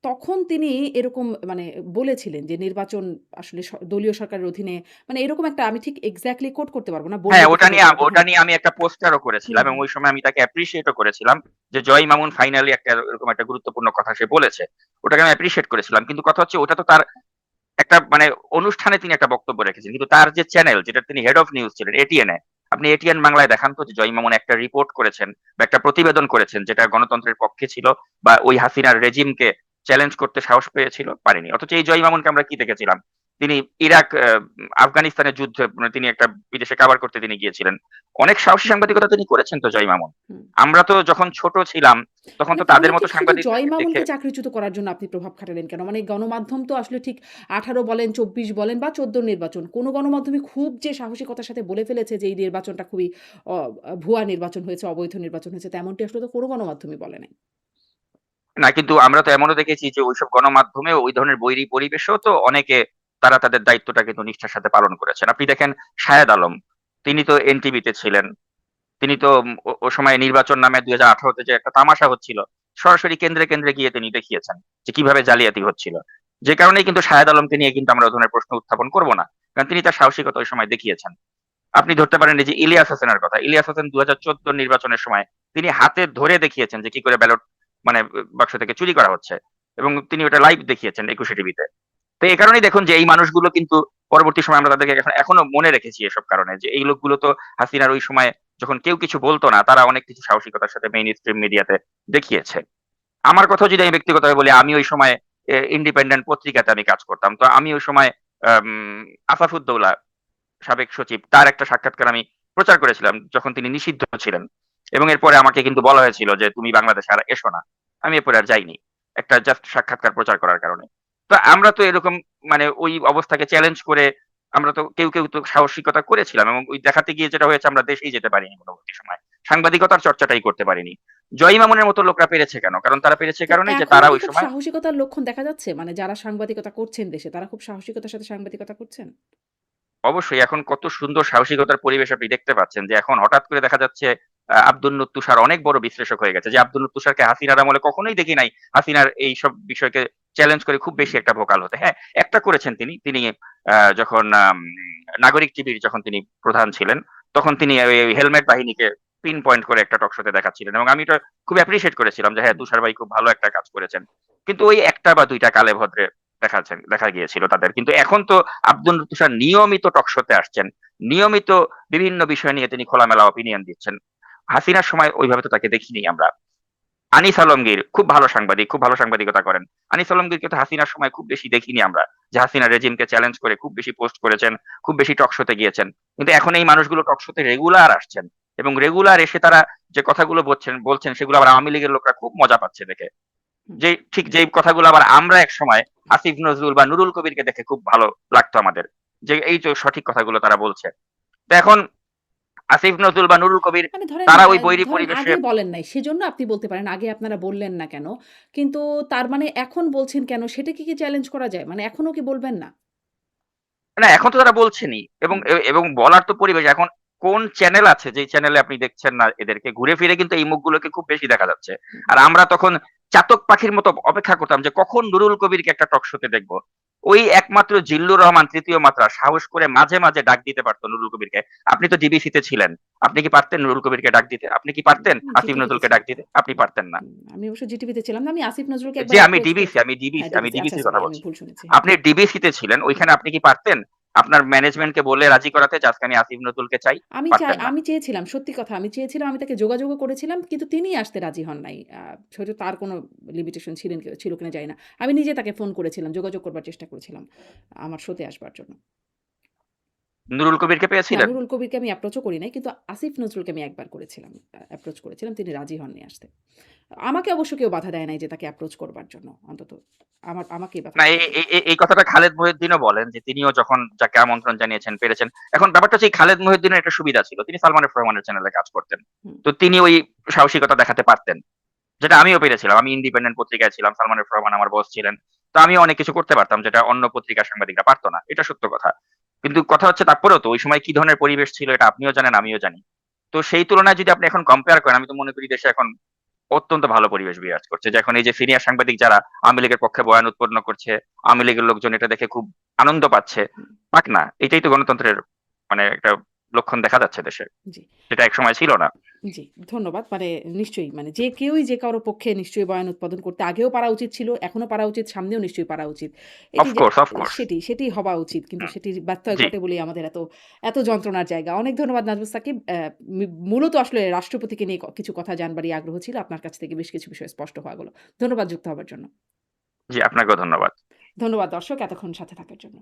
তখন তিনি এরকম মানে বলেছিলেন যে নির্বাচন আসলে দলীয় সরকারের অধীনে মানে এরকম একটা আমি ঠিক এক্সাক্টলি কোট করতে পারব না। বললে হ্যাঁ, দেখা যেত আরকি। ওটা হ্যাঁ। নিয়ে আমি একটা পোস্টারও হুম, করেছিলাম এবং হুম, ওই সময় আমি তাকে অ্যাপ্রিশিয়েট ও করেছিলাম যে জয় মামুন ফাইনালি একটা এরকম একটা গুরুত্বপূর্ণ কথা সে বলেছে। ওটাকে আমি অ্যাপ্রিশিয়েট করেছিলাম। কিন্তু কথা হচ্ছে ওটা তো তার একটা মানে অনুষ্ঠানে তিনি একটা বক্তব্য রেখেছেন। কিন্তু তার যে চ্যানেল যেটার তিনি হেড অফ নিউজ ছিলেন এটিএন এ, আপনি এটিএন বাংলায় দেখান তো যে জয় মামুন একটা রিপোর্ট করেছেন বা একটা প্রতিবেদন করেছেন যেটা গণতন্ত্রের পক্ষে ছিল বা ওই হাসিনার রেজিমকে চ্যালেঞ্জ করতে সাহস পেয়েছিল, পারেনি। অথচ এই জয় মামুনকে আমরা কি দেখেছিলাম? তিনি ইরাক, আফগানিস্তানের যুদ্ধে মানে তিনি একটা বিদেশে কাভার করতে তিনি গিয়েছিলেন। অনেক সাহসী সাংবাদিকতা তিনি করেছেন তো জয় মামুন। হুম। আমরা তো যখন ছোট ছিলাম তখন মানে তো তাহলে তাদের মতো ঠিক শুধু জয় সাংবাদিকদেরকে দেখে মামুনকে চাকরিচ্যুত করার জন্য আপনি প্রভাব খাটালেন কেন? মানে গণমাধ্যম তো আসলে ঠিক ১৮ বলেন, ২৪ বলেন বা ১৪ নির্বাচন। কোন গণমাধ্যমে খুব যে সাহসিকতার সাথে বলে ফেলেছে যে এই নির্বাচনটা খুবই অ ভুয়া নির্বাচন হয়েছে, অবৈধ নির্বাচন হয়েছে তেমনটি আসলে তো কোন গণমাধ্যমই বলে নাই। না, কিন্তু আমরা তো এমনও দেখেছি যে ওইসব গণমাধ্যমেও ওই ধরনের বৈরী পরিবেশেও তো অনেকে তারা তাদের দায়িত্বটা কিন্তু নিষ্ঠার সাথে পালন করেছেন। আপনি দেখেন শাহেদ আলম, তিনি তো এনটিভিতে ছিলেন। তিনি তো ও সময় নির্বাচন নামে ২০১৮ তে যে একটা তামাশা হচ্ছিল, সরাসরি কেন্দ্রে গিয়ে তিনি দেখিয়েছেন যে কিভাবে জালিয়াতি হচ্ছিল। যে কারণেই কিন্তু শাহেদ আলমকে নিয়ে কিন্তু আমরা ওই ধরনের প্রশ্ন উত্থাপন করব না। কারণ তিনি তার সাহসিকতা ওই সময় দেখিয়েছেন। আপনি ধরতে পারেন এই যে ইলিয়াস হোসেনের কথা। ইলিয়াস হোসেন ২০১৪ নির্বাচনের সময় তিনি হাতে ধরে দেখিয়েছেন যে কি করে ব্যালট মানে বাক্স থেকে চুরি করা হচ্ছে। এবং তিনি ওটা লাইভ দেখিয়েছেন ২১শে টিভিতে। তো এই কারণেই দেখুন যে এই মানুষগুলো কিন্তু পরবর্তী সময়ে আমরা তাদেরকে এখনো মনে রেখেছি এসব কারণে। যে এই লোকগুলো তো হাসিনার ওই সময় যখন কেউ কিছু বলত না, তারা অনেক কিছু সাহসিকতার সাথে মেইন স্ট্রিম মিডিয়াতে দেখিয়েছে। আমার কথাও যদি আমি ব্যক্তিগতভাবে বলি, আমি ওই সময় ইন্ডিপেন্ডেন্ট পত্রিকাতে আমি কাজ করতাম। তো আমি ওই সময় আম আসাফুদ্দৌলা সাবেক সচিব তার একটা সাক্ষাৎকার আমি প্রচার করেছিলাম যখন তিনি নিষিদ্ধ ছিলেন। এবং এরপরে আমাকে কিন্তু বলা হয়েছিল যে, "তুমি বাংলাদেশে আর এসো না।" আমি এরপরে আর যাইনি। একটা জাস্ট সাক্ষাৎকার প্রচার করার কারণে। তো আমরা তো এরকম মানে ওই অবস্থাকে চ্যালেঞ্জ করে আমরা তো কেউ তো সাহসিকতা করেছিলাম এবং ওই দেখাতে গিয়ে যেটা হয়েছে আমরা দেশেই যেতে পারিনি পরবর্তী সময়ে। সাংবাদিকতার চর্চাটাই করতে পারিনি। জয় মামুনের মতো লোকরা পেরেছে কেন? কারণ তারা পেরেছে তো কারণেই যে এখনো তারা কি ওই খুব সময় সাহসিকতার লক্ষণ দেখা যাচ্ছে? মানে যারা সাংবাদিকতা করছেন দেশে তারা খুব সাহসিকতার সাথে সাংবাদিকতা করছেন? অবশ্যই এখন কত সুন্দর সাহসিকতার পরিবেশ আপনি দেখতে পাচ্ছেন যে এখন হঠাৎ করে দেখা যাচ্ছে আব্দুল নূর তুষার অনেক বড় বিশ্লেষক হয়ে গেছে। যে আব্দুল নূর তুষারকে হাসিনার আমলে কখনোই দেখি নাই হাসিনার এইসব বিষয়কে চ্যালেঞ্জ করে খুব হুম, বেশি একটা ভোকাল হতে। হ্যাঁ, একটা করেছেন তিনি। তিনি যখন নাগরিক টিভির যখন তিনি প্রধান ছিলেন, তখন তিনি ওই হেলমেট বাহিনীকে পিন পয়েন্ট করে একটা টক শোতে দেখাচ্ছিলেন এবং আমি এটা খুব অ্যাপ্রিশিয়েট করেছিলাম যে হ্যাঁ, তুষার ভাই খুব ভালো একটা কাজ করেছেন। কিন্তু ওই ১ টা বা ২ টা কালে ভদ্রে দেখা গিয়েছিল তাদের। কিন্তু এখন তো আব্দুল তুষার নিয়মিত টক শোতে আসছেন। নিয়মিত বিভিন্ন বিষয় নিয়ে তিনি খোলামেলা অপিনিয়ন দিচ্ছেন। হাসিনার সময় ওইভাবে তো তাকে দেখিনি আমরা। আনিস আলমগীর খুব ভালো সাংবাদিক, খুব ভালো সাংবাদিকতা করেন। আনিস আলমগীরকে তো হাসিনার সময় খুব বেশি দেখিনি আমরা। যে হাসিনা রেজিমকে চ্যালেঞ্জ করে খুব বেশি পোস্ট করেছেন, খুব বেশি টক শোতে গিয়েছেন। কিন্তু এখন এই মানুষগুলো টক শোতে রেগুলার আসছেন এবং রেগুলার এসে তারা যে কথাগুলো বলছেন সেগুলো আবার আওয়ামী লীগের লোকরা খুব মজা পাচ্ছে দেখে। হুম। ঠিক যেই কথাগুলো আবার আমরা একসময় আসিফ নজরুল বা নুরুল কবিরকে দেখে খুব ভালো লাগতো আমাদের। যে এই তো সঠিক কথাগুলো তারা বলছে। তো এখন আসিফ নজরুল বা নুরুল কবির মানে ধরেন তারা ওই বৈরী ধরেন পরিবেশে আগে বলেন নাই। সেজন্য আপনি বলতে পারেন, আগে আপনারা বললেন না কেন? কিন্তু তার মানে এখন বলছেন কেন? সেটাকে কি চ্যালেঞ্জ করা যায়? মানে এখনো কি বলবেন না? না এখন তো তারা বলছেনই এবং হুম, এবং বলার তো পরিবেশ এখন কোন চ্যানেল আছে যেই চ্যানেলে আপনি দেখছেন না এদেরকে ঘুরে ফিরে কিন্তু এই মুখগুলোকে খুব বেশি দেখা যাচ্ছে। হুম, আর আমরা তখন চাতক পাখির মতো অপেক্ষা করতাম যে কখন নুরুল কবিরকে একটা টক শোতে দেখব। ওই একমাত্র জিল্লুর রহমান তৃতীয় মাত্রা সাহস করে মাঝে ডাক দিতে পারত নুরুল কবিরকে। আপনি তো ডিবিসিতে ছিলেন। আপনি কি পারতেন নুরুল কবিরকে ডাক দিতে? আপনি কি পারতেন আমি আসিফ জিটিভিতে নজরুলকে ডাক ছিলাম। দিতে? আপনি পারতেন না। আমি অবশ্য জিটিভিতে ছিলাম না। আমি আসিফ নজরুলকে জি একবার অ্যাপ্রোচ করেছি। হ্যাঁ, আমি ডিবিসি। আচ্ছা ডিবিসির সরি, কথা আমি বলছি। ভুল শুনেছি। হ্যাঁ, আপনি ডিবিসিতে ছিলেন। ওইখানে আপনি কি পারতেন? আপনার ম্যানেজমেন্টকে বলে রাজি করাতে যে আজকে আমি আসিফ নজরুলকে চাই? পারতেন না। আমি চেয়েছিলাম, সত্যি কথা আমি চেয়েছিলাম, আমি তাকে যোগাযোগও করেছিলাম, কিন্তু তিনিই আসতে রাজি হন নাই। হয়তো তার কোনো লিমিটেশন ছিল কিনা জানি না। আমি নিজে তাকে ফোন করেছিলাম, যোগাযোগ করবার চেষ্টা করেছিলাম আমার শোতে আসবার জন্য। নুরুল কবিরকে না, পেয়েছিলেন? নুরুল কবিরকে আমি অ্যাপ্রোচও করি নাই। কিন্তু আসিফ নজরুলকে আমি একবার করেছিলাম। অ্যাপ্রোচ করেছিলাম। তিনি রাজি হননি আসতে। আমাকে অবশ্য কেউ বাধা দেয় নাই যে তাকে অ্যাপ্রোচ করবার জন্য। অন্তত আমাকেই না বাধাটা এই দেয়নি। এই এই এই কথাটা খালেদ মহিউদ্দিনও বলেন যে তিনিও যখন যাকে আমন্ত্রণ জানিয়েছেন পেরেছেন। এখন ব্যাপারটা হচ্ছে এই খালেদ মহিউদ্দিনের একটা সুবিধা ছিল। তিনি সালমান এফ রহমানের চ্যানেলে কাজ করতেন। হুম, তো তিনি ওই সাহসিকতা দেখাতে পারতেন। যেটা আমিও পেরেছিলাম। আমি ইন্ডিপেন্ডেন্ট পত্রিকায় ছিলাম। সালমান এফ রহমান আমার বস ছিলেন। তো আমিও অনেক কিছু করতে পারতাম যেটা অন্য পত্রিকার সাংবাদিকরা পারত না। এটা সত্য কথা। কিন্তু কথা হচ্ছে তারপরেও তো ওই সময় কি ধরনের পরিবেশ ছিল এটা আপনিও জানেন, আমিও জানি। তো সেই তুলনায় যদি আপনি এখন কম্পেয়ার করেন আমি তো মনে করি দেশে এখন অত্যন্ত ভালো পরিবেশ বিরাজ করছে। যে এখন এই যে সিনিয়র সাংবাদিক যারা আওয়ামী লীগের পক্ষে বয়ান উৎপন্ন করছে, আওয়ামী লীগের লোকজন এটা দেখে খুব আনন্দ পাচ্ছে। হুম, পাক না। এটাই তো গণতন্ত্রের মানে একটা লক্ষণ দেখা যাচ্ছে দেশে। জি। যেটা একসময় ছিল না। জি, ধন্যবাদ। মানে নিশ্চয়ই মানে যে কেউই যে কারো পক্ষে নিশ্চয়ই বয়ান উৎপাদন করতে আগেও পারা উচিত ছিল, এখনো পারা উচিত, সামনেও নিশ্চয়ই পারা উচিত। এটি যে অফ কোর্স। সেটি হওয়া উচিত। কিন্তু হুম, সেটির ব্যত্যয় জি, ঘটে বলেই আমাদের এত যন্ত্রণার জায়গা। অনেক ধন্যবাদ নাজমুস সাকিব। মূলত আসলে রাষ্ট্রপতিকে নিয়ে কিছু কথা জানবারই আগ্রহ ছিল। আপনার কাছ থেকে বেশ কিছু বিষয় স্পষ্ট হওয়া গেল। ধন্যবাদ যুক্ত হবার জন্য। জি আপনাকেও ধন্যবাদ। ধন্যবাদ দর্শক এতক্ষণ সাথে থাকার জন্য।